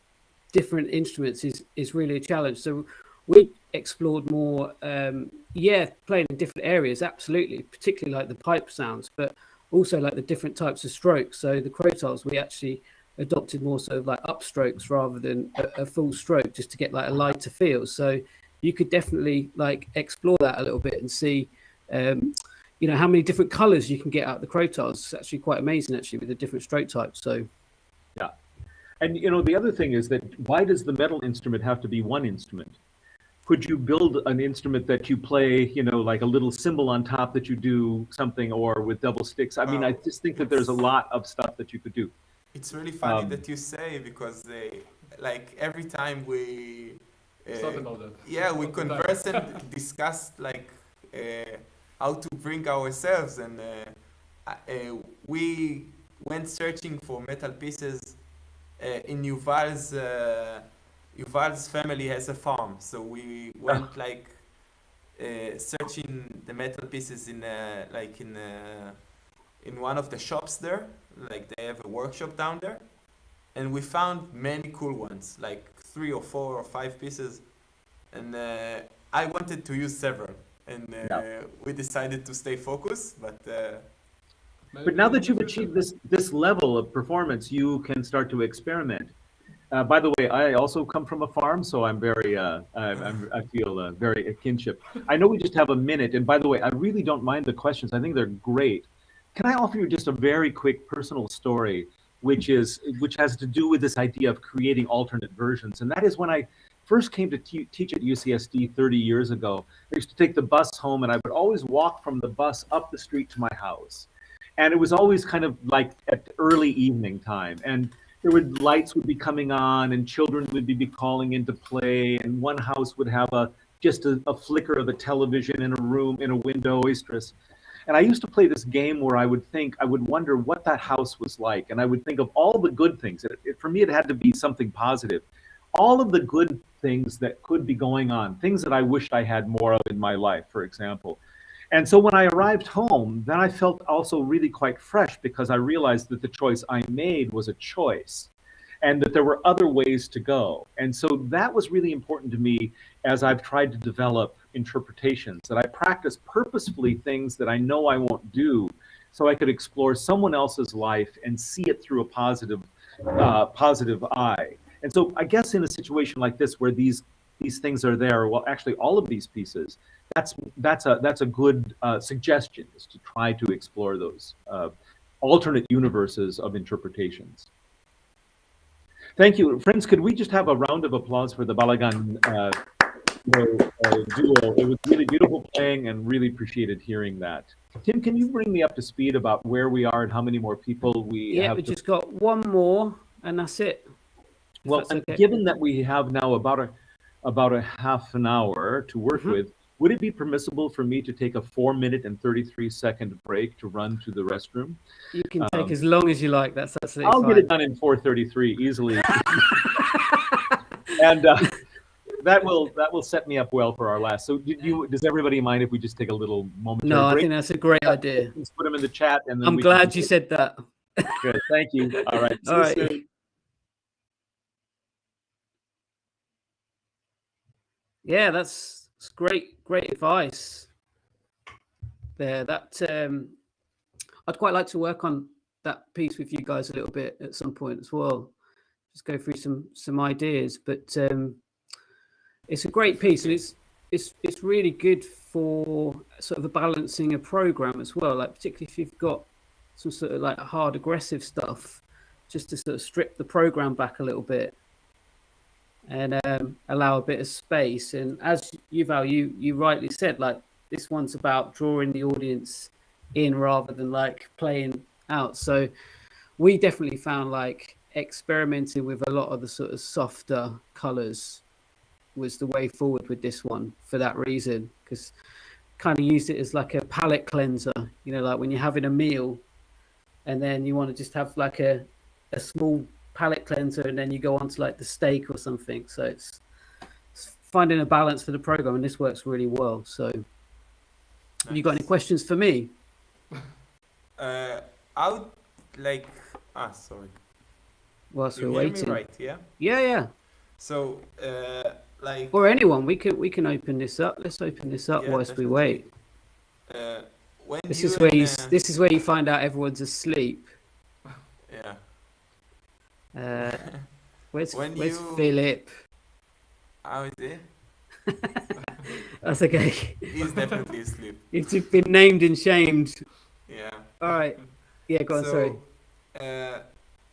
A: different instruments is really a challenge. So we explored more, playing in different areas, absolutely, particularly like the pipe sounds, but also like the different types of strokes. So the crotals, we actually adopted more sort of like upstrokes rather than a full stroke, just to get like a lighter feel. So you could definitely like explore that a little bit and see how many different colors you can get out of the crotals. It's actually quite amazing actually with the different stroke types. So
B: yeah. And the other thing is that why does the metal instrument have to be one instrument? Could you build an instrument that you play, like a little cymbal on top that you do something, or with double sticks? I mean, I just think that there's a lot of stuff that you could do.
F: It's really funny that you say, because like every time we
G: Talk about that.
F: yeah, we converse and discuss like how to bring ourselves, and we went searching for metal pieces in Yuval's family has a farm, so we went like searching the metal pieces in one of the shops there. Like they have a workshop down there, and we found many cool ones, like 3 or 4 or 5 pieces, and I wanted to use several, and we decided to stay focused, but
B: now that you've achieved this level of performance, you can start to experiment. By the way, I also come from a farm, so I'm very, I feel very a kinship. I know we just have a minute, and by the way, I really don't mind the questions. I think they're great. Can I offer you just a very quick personal story, which has to do with this idea of creating alternate versions? And that is when I first came to teach at UCSD 30 years ago. I used to take the bus home, and I would always walk from the bus up the street to my house. And it was always kind of like at early evening time. And lights would be coming on, and children would be calling into play. And one house would have just a flicker of a television in a room, in a window, boisterous. And I used to play this game where I would wonder what that house was like. And I would think of all the good things. For me, it had to be something positive. All of the good things that could be going on, things that I wished I had more of in my life, for example. And so when I arrived home, then I felt also really quite fresh, because I realized that the choice I made was a choice, and that there were other ways to go. And so that was really important to me as I've tried to develop interpretations, that I practice purposefully things that I know I won't do, so I could explore someone else's life and see it through a positive eye. And so I guess in a situation like this, where these things are there, well, actually all of these pieces, that's a good suggestion, is to try to explore those alternate universes of interpretations. Thank you. Friends, could we just have a round of applause for the Balagan Duo? It was really beautiful playing, and really appreciated hearing that. Tim, can you bring me up to speed about where we are and how many more people we have?
A: Yeah, we just got one more, and that's it.
B: Well, and
A: okay.
B: Given that we have now about a half an hour to work with, would it be permissible for me to take a 4-minute and 33-second break to run to the restroom?
A: You can take as long as you like. That's absolutely
B: I'll
A: fine.
B: get it done in 4:33 easily. And that will set me up well for our last. So does everybody mind if we just take a little momentary break?
A: No, I think that's a great idea.
B: Let's put them in the chat, and then
A: I'm glad you said that.
B: Good, thank you. All right.
A: All right.
B: Soon.
A: Yeah, that's great advice there. That I'd quite like to work on that piece with you guys a little bit at some point as well. Just go through some ideas, but it's a great piece, and it's really good for sort of a balancing a program as well. Like particularly if you've got some sort of like hard aggressive stuff, just to sort of strip the program back a little bit and allow a bit of space. And as Yuval, you rightly said, like this one's about drawing the audience in rather than like playing out. So we definitely found like experimenting with a lot of the sort of softer colors was the way forward with this one for that reason, because kind of used it as like a palate cleanser, you know, like when you're having a meal and then you want to just have like a small palate cleanser and then you go on to like the steak or something. So it's finding a balance for the program, and this works really well. So have you got any questions for me?
F: I would like sorry.
A: Whilst
F: You
A: we're
F: hear
A: waiting.
F: me right, yeah?
A: Yeah.
F: So like
A: Or anyone, we can open this up. Let's open this up
F: Yeah,
A: whilst
F: definitely.
A: we wait.
F: When
A: This
F: you
A: is where
F: and,
A: this is where you find out everyone's asleep.
F: yeah.
A: Where's
F: When
A: where's
F: you-
A: Philip?
F: How is it?
A: That's okay.
F: He's definitely asleep.
A: You've been named and shamed.
F: Yeah.
A: All right. Yeah, go on. Sorry.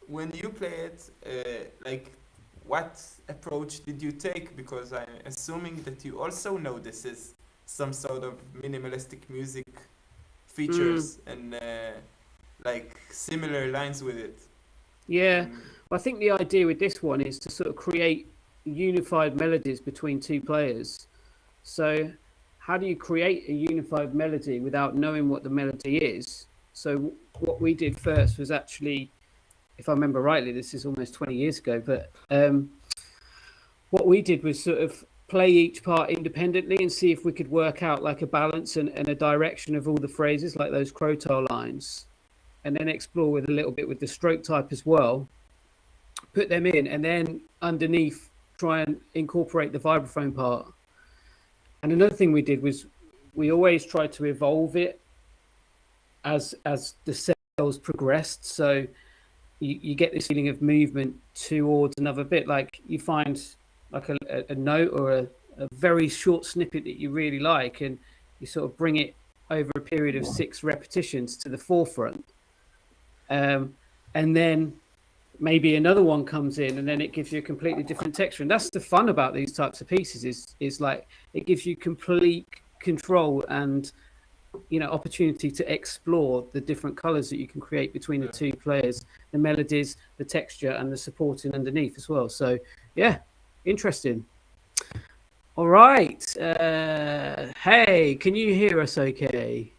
F: When you play it, like, what approach did you take? Because I'm assuming that you also know this is some sort of minimalistic music features and like similar lines with it.
A: Yeah.
F: Mm,
A: I think the idea with this one is to sort of create unified melodies between two players. So how do you create a unified melody without knowing what the melody is? So what we did first was actually, if I remember rightly, this is almost 20 years ago, but what we did was sort of play each part independently and see if we could work out like a balance and a direction of all the phrases, like those crotal lines, and then explore with a little bit with the stroke type as well, put them in, and then underneath try and incorporate the vibraphone part. And another thing we did was we always tried to evolve it as the cells progressed. So you get this feeling of movement towards another bit, like you find like a note or a very short snippet that you really like, and you sort of bring it over a period of 6 repetitions to the forefront, and then maybe another one comes in, and then it gives you a completely different texture. And that's the fun about these types of pieces is like it gives you complete control and, you know, opportunity to explore the different colors that you can create between the two players, the melodies, the texture, and the supporting underneath as well. So yeah, interesting. All right. Hey, can you hear us okay?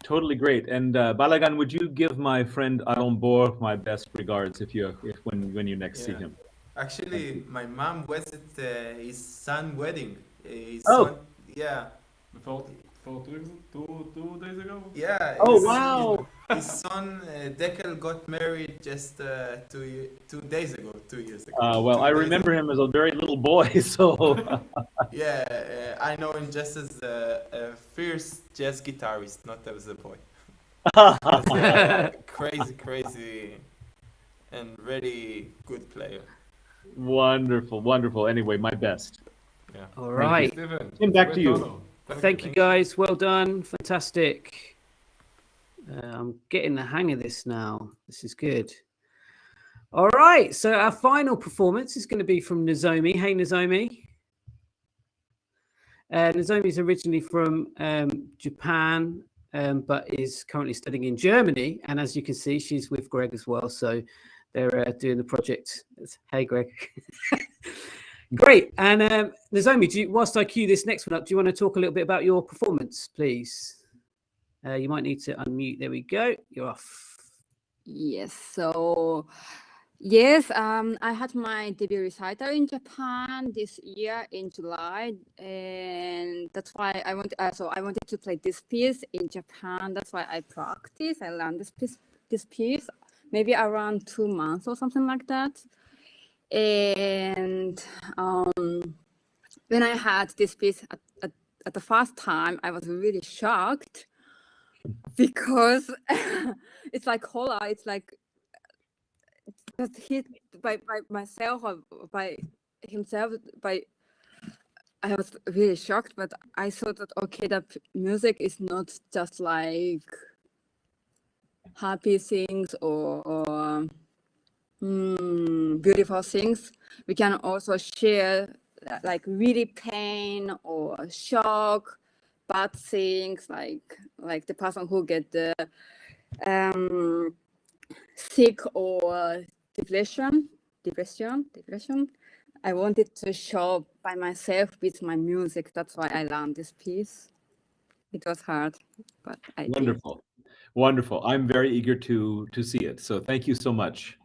B: Totally great. And Balagan, would you give my friend Aaron Bor my best regards when you next see
F: Yeah.
B: him?
F: Actually, my mom was at his son's wedding. His
B: Oh.
F: son, yeah.
G: Before 2 days ago?
F: Yeah.
B: Oh,
F: his-
B: wow.
F: His son Dekel got married just 2 days ago, 2 years ago.
B: Well,
F: 2
B: I
F: days
B: remember
F: ago.
B: him as a very little boy, so
F: Yeah, I know him just as a fierce jazz guitarist, not as a boy. Crazy, and really good player.
B: wonderful. Anyway, my best.
F: Yeah.
A: All right.
G: Steven,
B: Tim, back
G: great
B: to you.
G: honor.
A: Thank you guys. Well done. Fantastic. I'm getting the hang of this now. This is good. All right. So our final performance is going to be from Nozomi. Hey, Nozomi. Nozomi is originally from Japan, but is currently studying in Germany. And as you can see, she's with Greg as well. So they're doing the project. Hey, Greg. Great. And Nozomi, whilst I cue this next one up, do you want to talk a little bit about your performance, please? You might need to unmute. There we go. You're off.
H: Yes, so yes, I had my debut recital in Japan this year in July, and that's why I wanted to play this piece in Japan. That's why I practiced. I learned this piece maybe around 2 months or something like that. And when I had this piece at the first time, I was really shocked. because it's like hola. It's like just hit by myself or by himself. I was really shocked, but I thought that okay, that music is not just like happy things or beautiful things. We can also share like really pain or shock, bad things, like the person who get the sick or depression. I wanted to show by myself with my music. That's why I learned this piece. It was hard, but I did.
B: Wonderful. Wonderful. I'm very eager to see it. So thank you so much.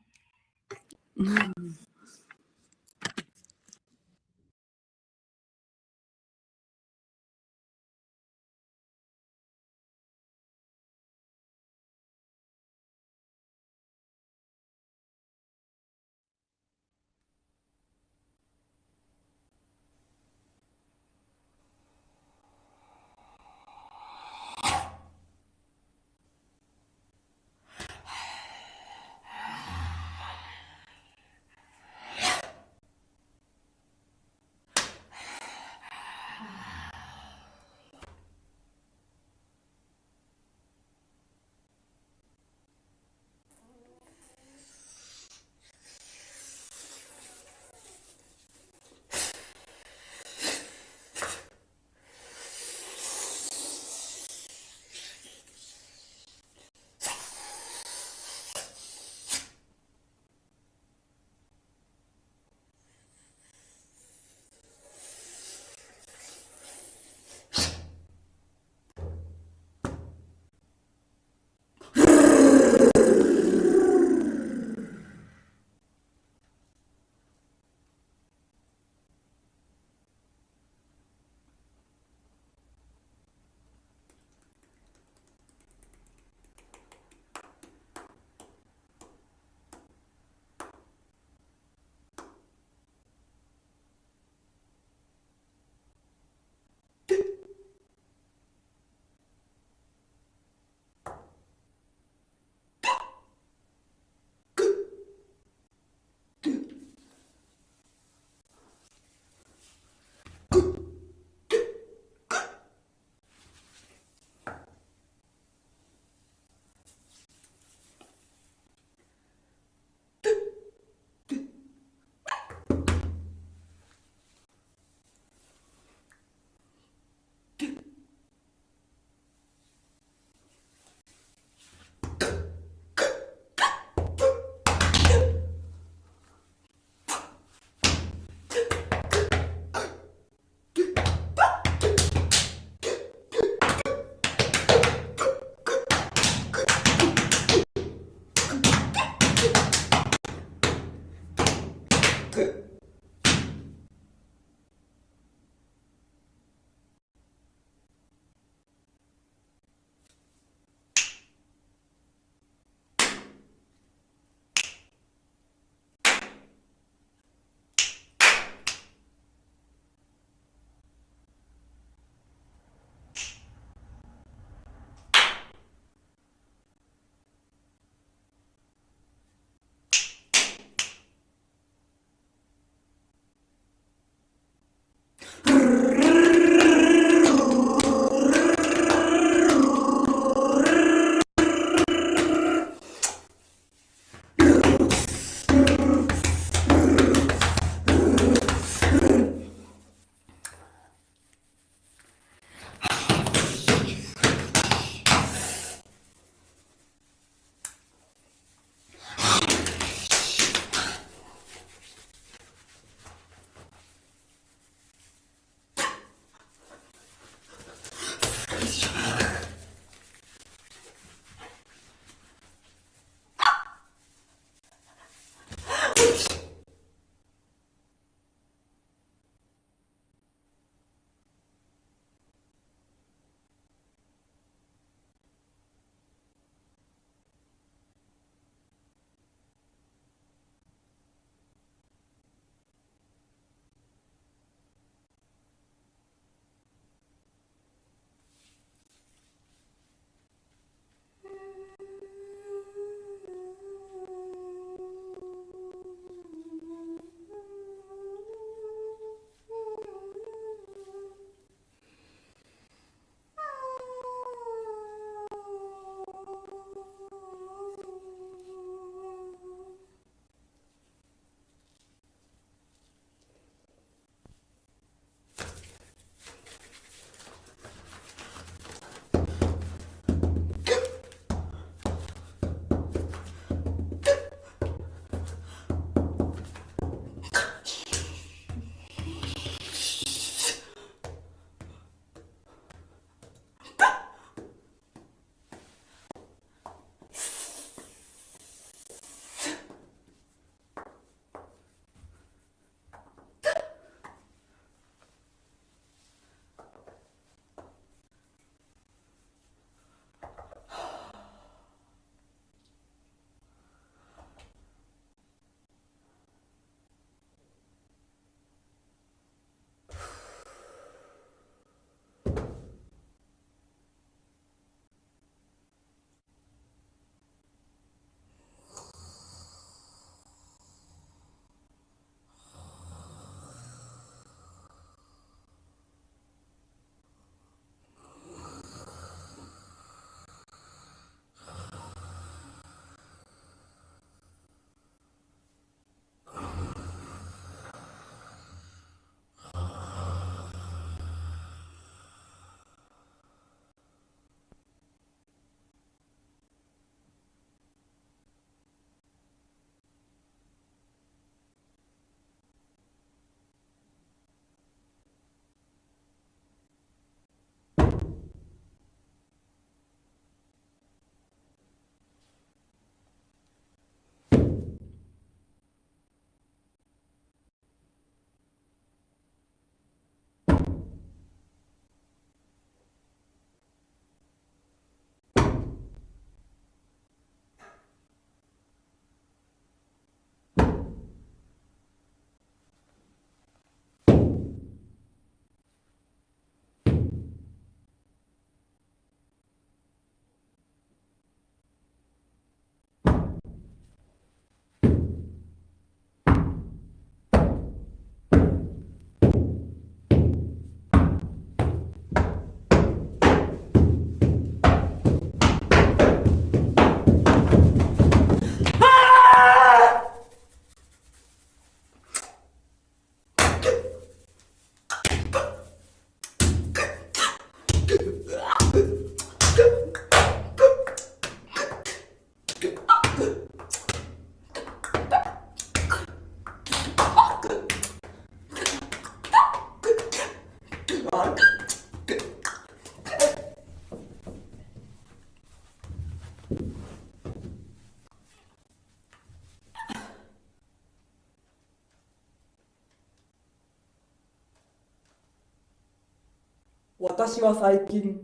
I: 私は最近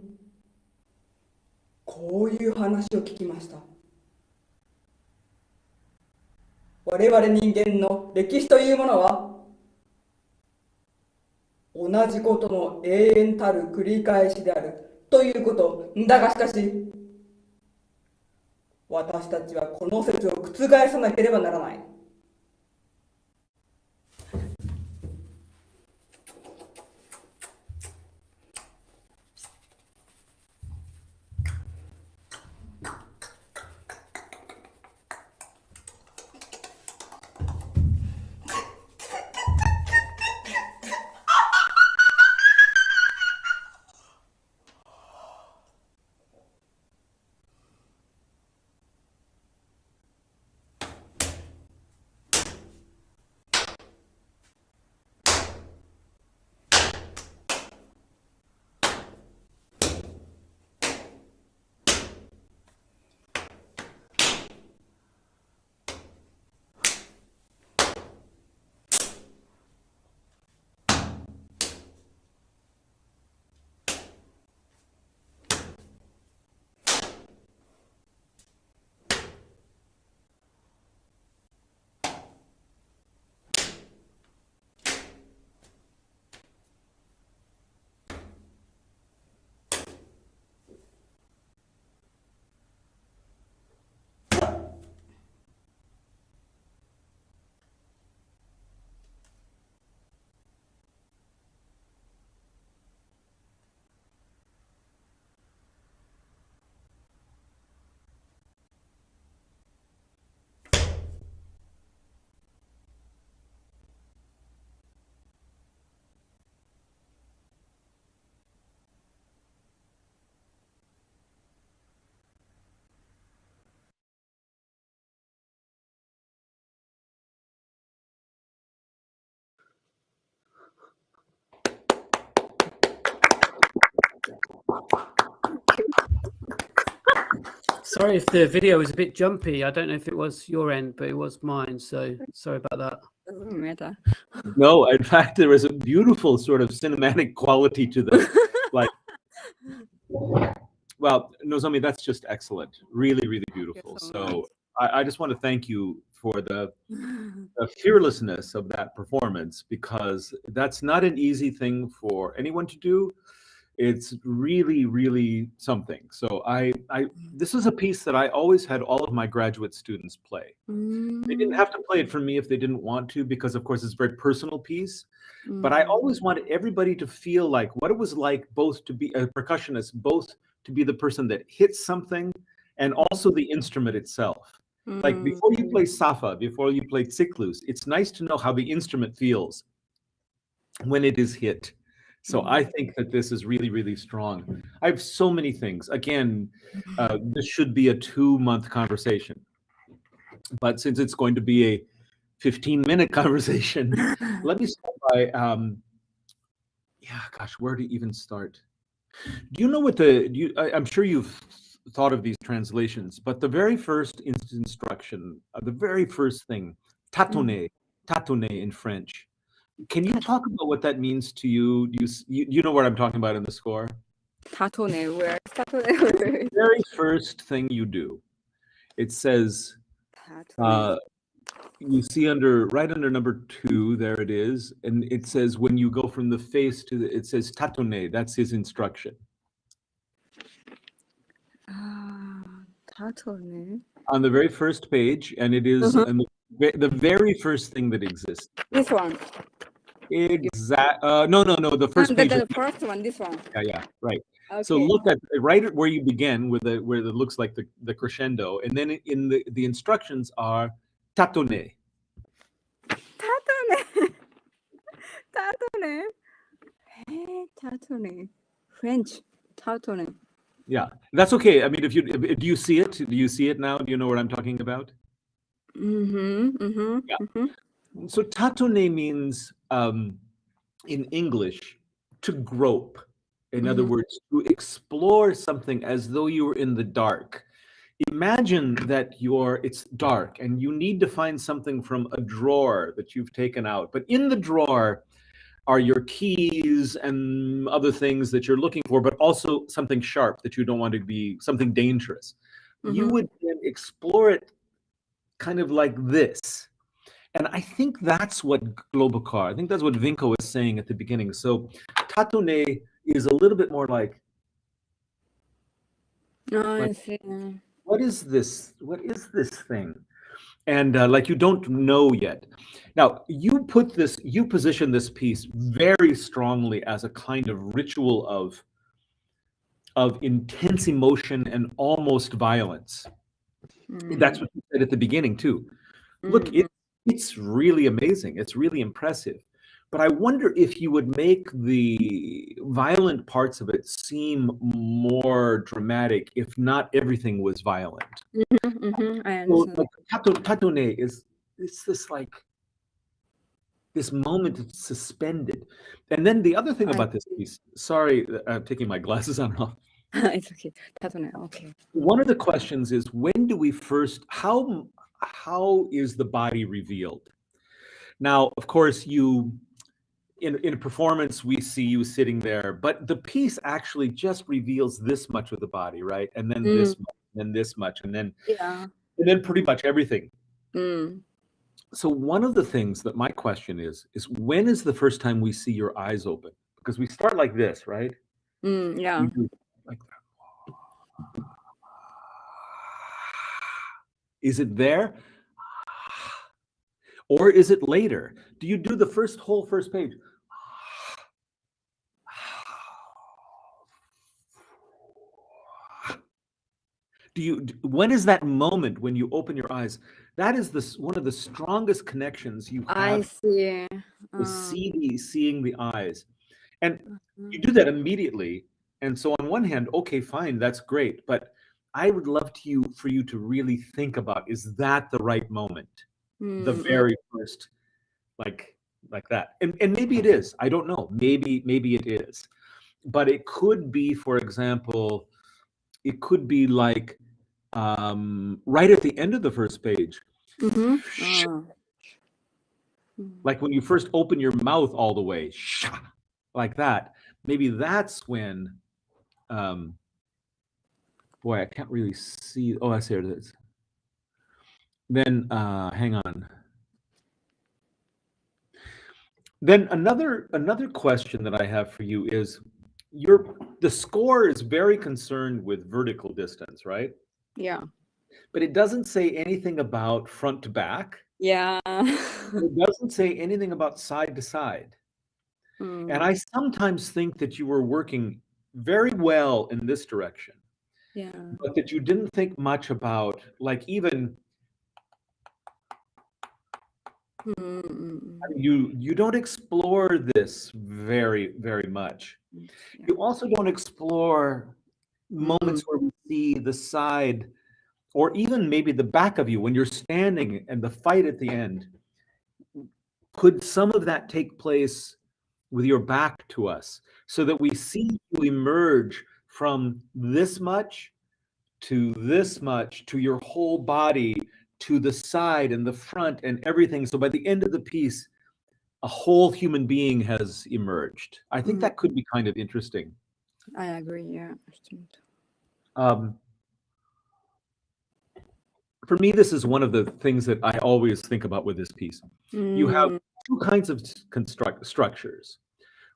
I: こういう話を聞きました。我々人間の歴史というものは同じことの永遠たる繰り返しであるということ。だがしかし私たちはこの説を覆さなければならない。
A: Sorry if the video was a bit jumpy. I don't know if it was your end, but it was mine. So sorry about that.
H: Doesn't matter.
B: No, in fact, there is a beautiful sort of cinematic quality to the, like, well, Nozomi, that's just excellent. Really, really beautiful. So I just want to thank you for the fearlessness of that performance, because that's not an easy thing for anyone to do. It's really, really something. So this is a piece that I always had all of my graduate students play. They didn't have to play it for me if they didn't want to, because of course it's a very personal piece. But I always wanted everybody to feel like what it was like, both to be a percussionist, both to be the person that hits something and also the instrument itself. Like before you play Safa, before you play Tsiklus, it's nice to know how the instrument feels when it is hit. So I think that this is really, really strong. I have so many things. Again, this should be a 2-month conversation. But since it's going to be a 15-minute conversation, let me start by, where to even start? Do you know what I'm sure you've thought of these translations, but the very first instruction, the very first thing, tatone in French. Can you talk about what that means to you? You know what I'm talking about in the score?
H: Tatone, where?
B: The very first thing you do, it says, you see right under number 2, there it is, and it says when you go from the face to it says tatone. That's his instruction.
H: Tatone.
B: On the very first page, and it is the very first thing that exists.
H: This one.
B: No, the first page.
H: The first one, this one.
B: Yeah, right.
H: Okay.
B: So look at right where you begin with where it looks like the crescendo, and then in the instructions are tatone.
H: Tatone. Tatone. Hey, tatone. French. Tatone.
B: Yeah, that's okay. I mean, do you see it? Do you see it now? Do you know what I'm talking about? Yeah. So tatone means in English to grope. In other words, to explore something as though you were in the dark. Imagine that it's dark and you need to find something from a drawer that you've taken out. But in the drawer, are your keys and other things that you're looking for, but also something sharp that you don't want to be, something dangerous. You would then explore it kind of like this. And I think that's what Globokar, I think that's what Vinko was saying at the beginning. So Tatune is a little bit more like,
H: Oh, I
B: like,
H: see.
B: what is this? What is this thing? And like you don't know yet. Now you position this piece very strongly as a kind of ritual of intense emotion and almost violence. That's what you said at the beginning too. Look, it's really amazing. It's really impressive. But I wonder if you would make the violent parts of it seem more dramatic if not everything was violent.
H: I
B: So
H: understand.
B: like Tatune is this like this moment that's suspended. And then the other thing about this piece, sorry, I'm taking my glasses on and off.
H: It's okay. Tatune, okay.
B: One of the questions is, when do we first, how is the body revealed? Now, of course, in a performance, we see you sitting there, but the piece actually just reveals this much of the body, right? And then this much, and then this much, and then pretty much everything. So one of the things that my question is when is the first time we see your eyes open? Because we start like this, right?
H: Yeah.
B: We do like that. Is it there? Or is it later? Do you do the whole first page? When is that moment when you open your eyes? That is one of the strongest connections you have.
H: I see.
B: Seeing the eyes. And you do that immediately. And so on one hand, okay, fine, that's great. But I would love for you to really think about, is that the right moment? The very first, like that. And maybe it is. I don't know. Maybe it is. But it could be, for example, it could be like right at the end of the first page. Like when you first open your mouth all the way, like that. Maybe that's when, boy, I can't really see. Oh, I see it is. Then, hang on. Then another question that I have for you is, the score is very concerned with vertical distance, right?
H: Yeah.
B: But it doesn't say anything about front to back.
H: Yeah.
B: It doesn't say anything about side to side. And I sometimes think that you were working very well in this direction.
H: Yeah.
B: But that you didn't think much about, like, even you don't explore this very, very much. You also don't explore moments where we see the side or even maybe the back of you when you're standing and the fight at the end. Could some of that take place with your back to us so that we see you emerge from this much to this much to your whole body to the side and the front and everything? So by the end of the piece, a whole human being has emerged. I think that could be kind of interesting.
H: I agree, yeah.
B: For me, this is one of the things that I always think about with this piece. You have two kinds of structures.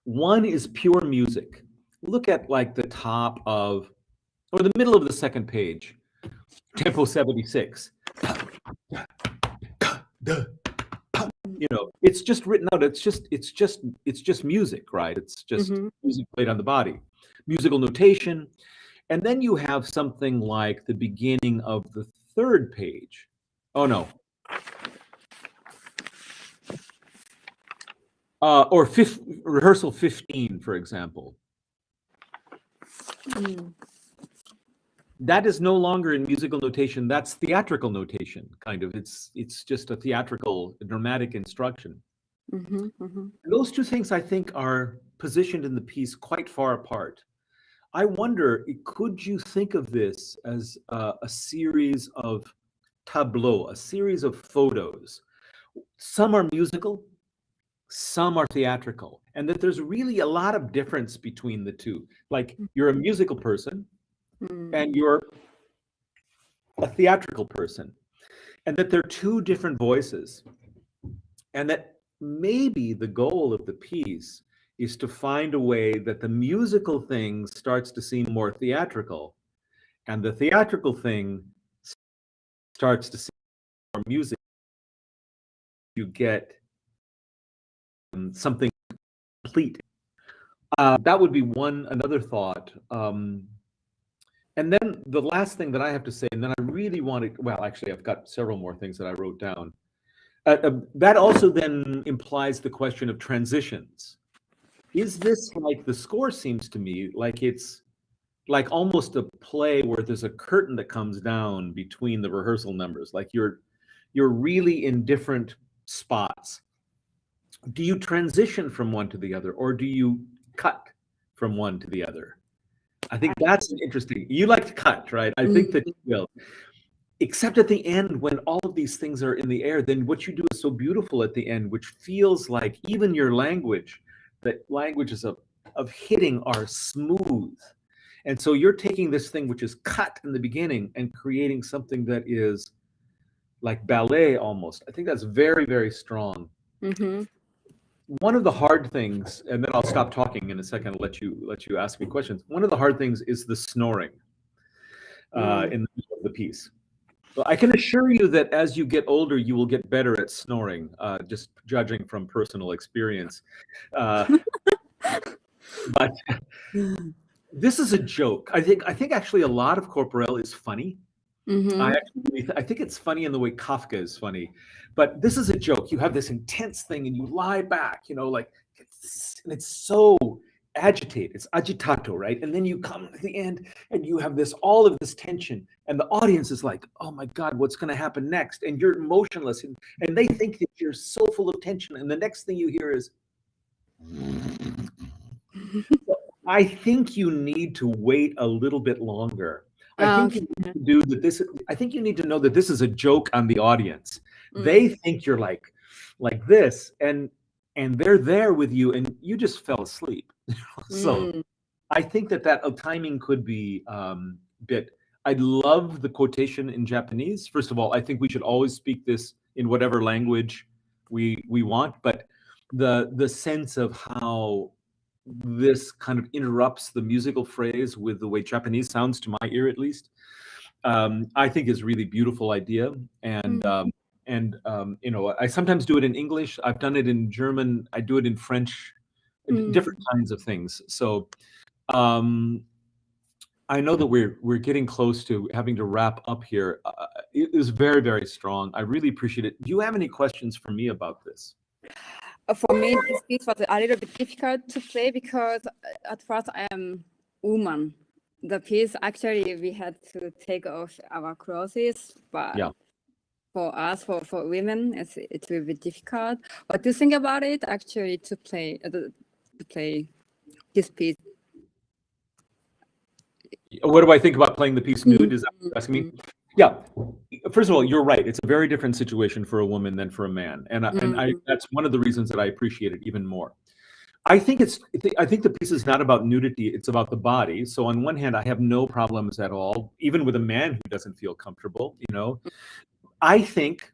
B: One is pure music. Look at like the top of, or the middle of the second page, tempo 76. You know, it's just written out. It's just music, right? It's just music played on the body, musical notation. And then you have something like the beginning of the third page. Oh no. Or rehearsal 15, for example. That is no longer in musical notation. That's theatrical notation, kind of. It's just a theatrical, dramatic instruction. Those two things, I think, are positioned in the piece quite far apart. I wonder, could you think of this as a series of tableaux, a series of photos? Some are musical, some are theatrical, and that there's really a lot of difference between the two. Like you're a musical person and you're a theatrical person, and that they're two different voices, and that maybe the goal of the piece is to find a way that the musical thing starts to seem more theatrical and the theatrical thing starts to seem more music. You get something complete. That would be another thought. And then the last thing that I have to say, and then I really want to, well, actually, I've got several more things that I wrote down. That also then implies the question of transitions. Is this like, the score seems to me like it's like almost a play where there's a curtain that comes down between the rehearsal numbers, like you're really in different spots. Do you transition from one to the other, or do you cut from one to the other? I think that's interesting. You like to cut, right? I think that you will. Except at the end, when all of these things are in the air, then what you do is so beautiful at the end, which feels like even your language, the languages of hitting are smooth. And so you're taking this thing which is cut in the beginning and creating something that is like ballet almost. I think that's very, very strong. One of the hard things, and then I'll stop talking in a second and let you ask me questions. One of the hard things is the snoring in the middle of the piece. Well, I can assure you that as you get older, you will get better at snoring, just judging from personal experience. But this is a joke. I think actually a lot of corporel is funny. I think it's funny in the way Kafka is funny, but this is a joke. You have this intense thing and you lie back, like and it's so agitated. It's agitato, right? And then you come to the end and you have all of this tension, and the audience is like, oh my God, what's going to happen next? And you're emotionless, and they think that you're so full of tension. And the next thing you hear is, I think you need to wait a little bit longer. I think you need to do that. I think you need to know that this is a joke on the audience. They think you're like this, and they're there with you, and you just fell asleep. So I think that timing could be bit. I love the quotation in Japanese. First of all, I think we should always speak this in whatever language we want, but the sense of how this kind of interrupts the musical phrase with the way Japanese sounds, to my ear at least, I think is really beautiful idea. And I sometimes do it in English. I've done it in German. I do it in French, different kinds of things. So I know that we're getting close to having to wrap up here. It is very, very strong. I really appreciate it. Do you have any questions for me about this?
H: For me, this piece was a little bit difficult to play because at first I am woman. The piece, actually, we had to take off our clothes, but for us, for women, it's a bit difficult. What do you think about it, actually, to play this piece?
B: What do I think about playing the piece nude? Is that what you're asking me? Yeah. First of all, you're right. It's a very different situation for a woman than for a man, and that's one of the reasons that I appreciate it even more. I think the piece is not about nudity; it's about the body. So on one hand, I have no problems at all, even with a man who doesn't feel comfortable. I think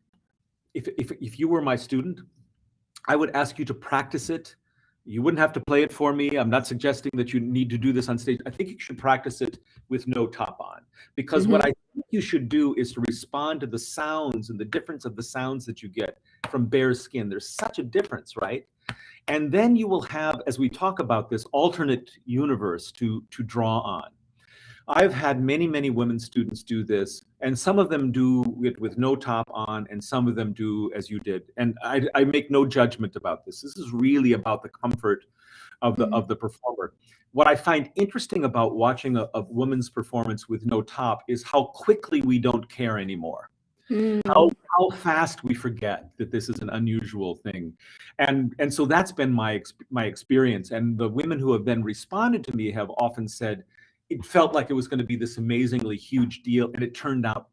B: if you were my student, I would ask you to practice it. You wouldn't have to play it for me. I'm not suggesting that you need to do this on stage. I think you should practice it with no top on, because what I think you should do is to respond to the sounds and the difference of the sounds that you get from bare skin. There's such a difference, right? And then you will have, as we talk about this, alternate universe to draw on. I've had many, many women students do this, and some of them do it with no top on, and some of them do as you did. And I make no judgment about this. This is really about the comfort of the performer. What I find interesting about watching a woman's performance with no top is how quickly we don't care anymore. How fast we forget that this is an unusual thing. And so that's been my experience. And the women who have then responded to me have often said, it felt like it was going to be this amazingly huge deal, and it turned out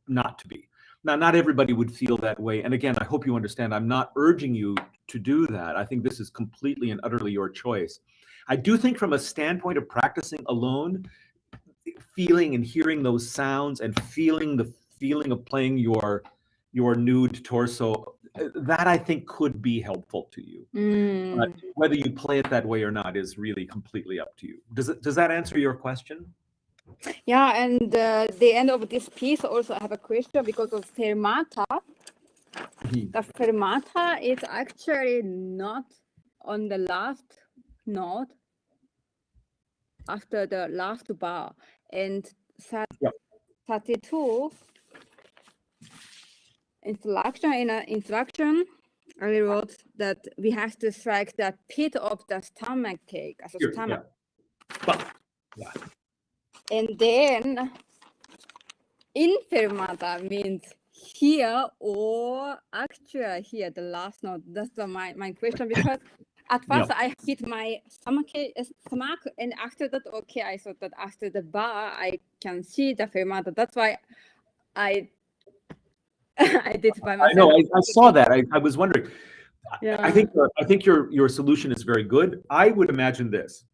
B: not to be. Now, not everybody would feel that way. And again, I hope you understand, I'm not urging you to do that. I think this is completely and utterly your choice. I do think from a standpoint of practicing alone, feeling and hearing those sounds and feeling the feeling of playing your nude torso, that I think could be helpful to you. But whether you play it that way or not is really completely up to you. Does that answer your question?
H: Yeah, and the end of this piece also I have a question because of fermata. The fermata is actually not on the last note after the last bar, and 32 instruction I wrote that we have to strike the pit of the stomach cake as a
B: Here,
H: stomach.
B: Yeah.
H: And then infermata means here or actually here, the last note. That's my question, because at first I hit my stomach, and after that, okay, I thought that after the bar I can see the fermata. That's why I did by myself.
B: I know. I saw that. I was wondering.
H: Yeah.
B: I think your solution is very good. I would imagine this: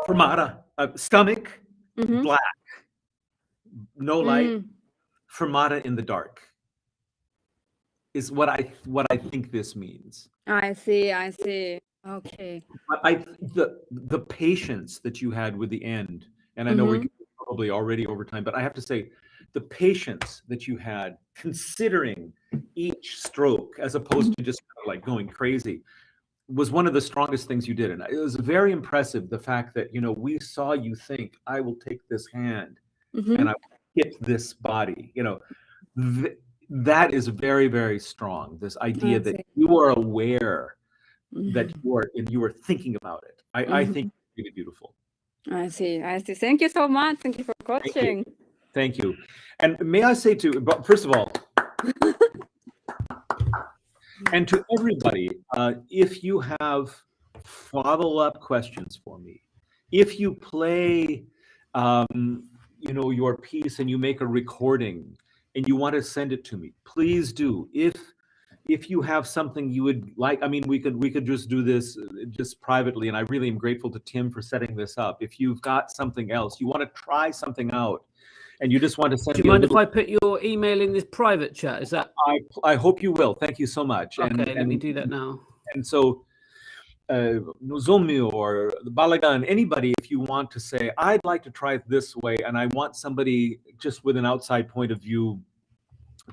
B: fermata, stomach, black, no light, fermata in the dark. Is what I think this means.
H: I see. Okay.
B: The patience that you had with the end, and I know we're probably already over time, but I have to say, the patience that you had considering each stroke as opposed to just kind of like going crazy was one of the strongest things you did. And it was very impressive, the fact that, we saw you think, I will take this hand and I will hit this body. That is very, very strong. This idea that you are aware that you are thinking about it. I think it's really beautiful.
H: I see. Thank you so much. Thank you for coaching.
B: Thank you. And may I say first of all, and to everybody, if you have follow-up questions for me, if you play, your piece and you make a recording and you want to send it to me, please do. If you have something you would like, we could just do this just privately, and I really am grateful to Tim for setting this up. If you've got something else, you want to try something out, and you just want to send me.
A: Do you mind if I put your email in this private chat? Is that?
B: I hope you will. Thank you so much.
A: Okay, let me do that now.
B: And so, Nozomi or the Balagan, anybody, if you want to say, I'd like to try it this way, and I want somebody just with an outside point of view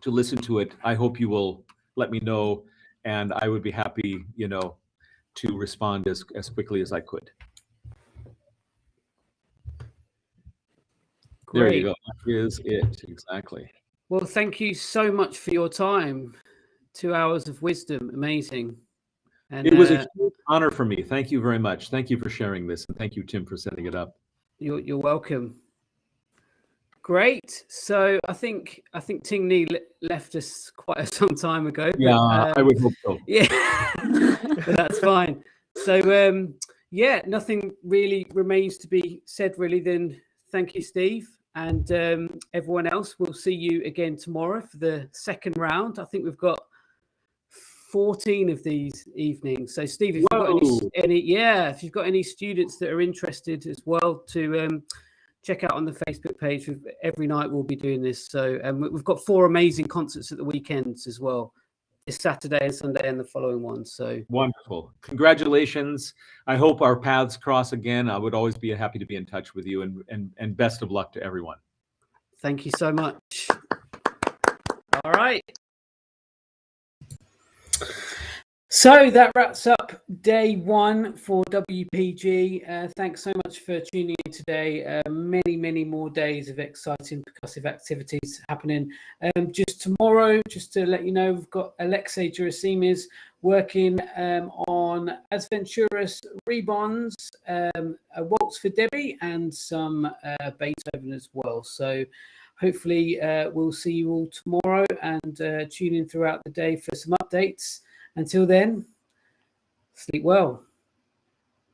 B: to listen to it, I hope you will let me know, and I would be happy, to respond as quickly as I could.
A: Great.
B: There you go. That is it. Exactly.
A: Well, thank you so much for your time. 2 hours of wisdom. Amazing. And
B: it was a huge honor for me. Thank you very much. Thank you for sharing this. And thank you, Tim, for setting it up.
A: You're welcome. Great. So I think Ting-Yu left us quite some time ago. But,
B: yeah, I would hope so.
A: Yeah, but that's fine. So nothing really remains to be said really. Then thank you, Steve, and everyone else. We'll see you again tomorrow for the second round. I think we've got 14 of these evenings. So Steve, if you've got if you've got any students that are interested as well, to check out on the Facebook page. Every night we'll be doing this. So we've got 4 amazing concerts at the weekends as well, this Saturday and Sunday and the following one. So
B: wonderful. Congratulations. I hope our paths cross again. I would always be happy to be in touch with you, and best of luck to everyone.
A: Thank you so much. All right. So that wraps up day 1 for WPG. Thanks so much for tuning in today. Many more days of exciting percussive activities happening. Just tomorrow, just to let you know, we've got Alexei Gerasimis working on Adventurous Rebonds, a waltz for Debbie, and some Beethoven as well. So hopefully we'll see you all tomorrow, and tune in throughout the day for some updates. Until then, sleep well.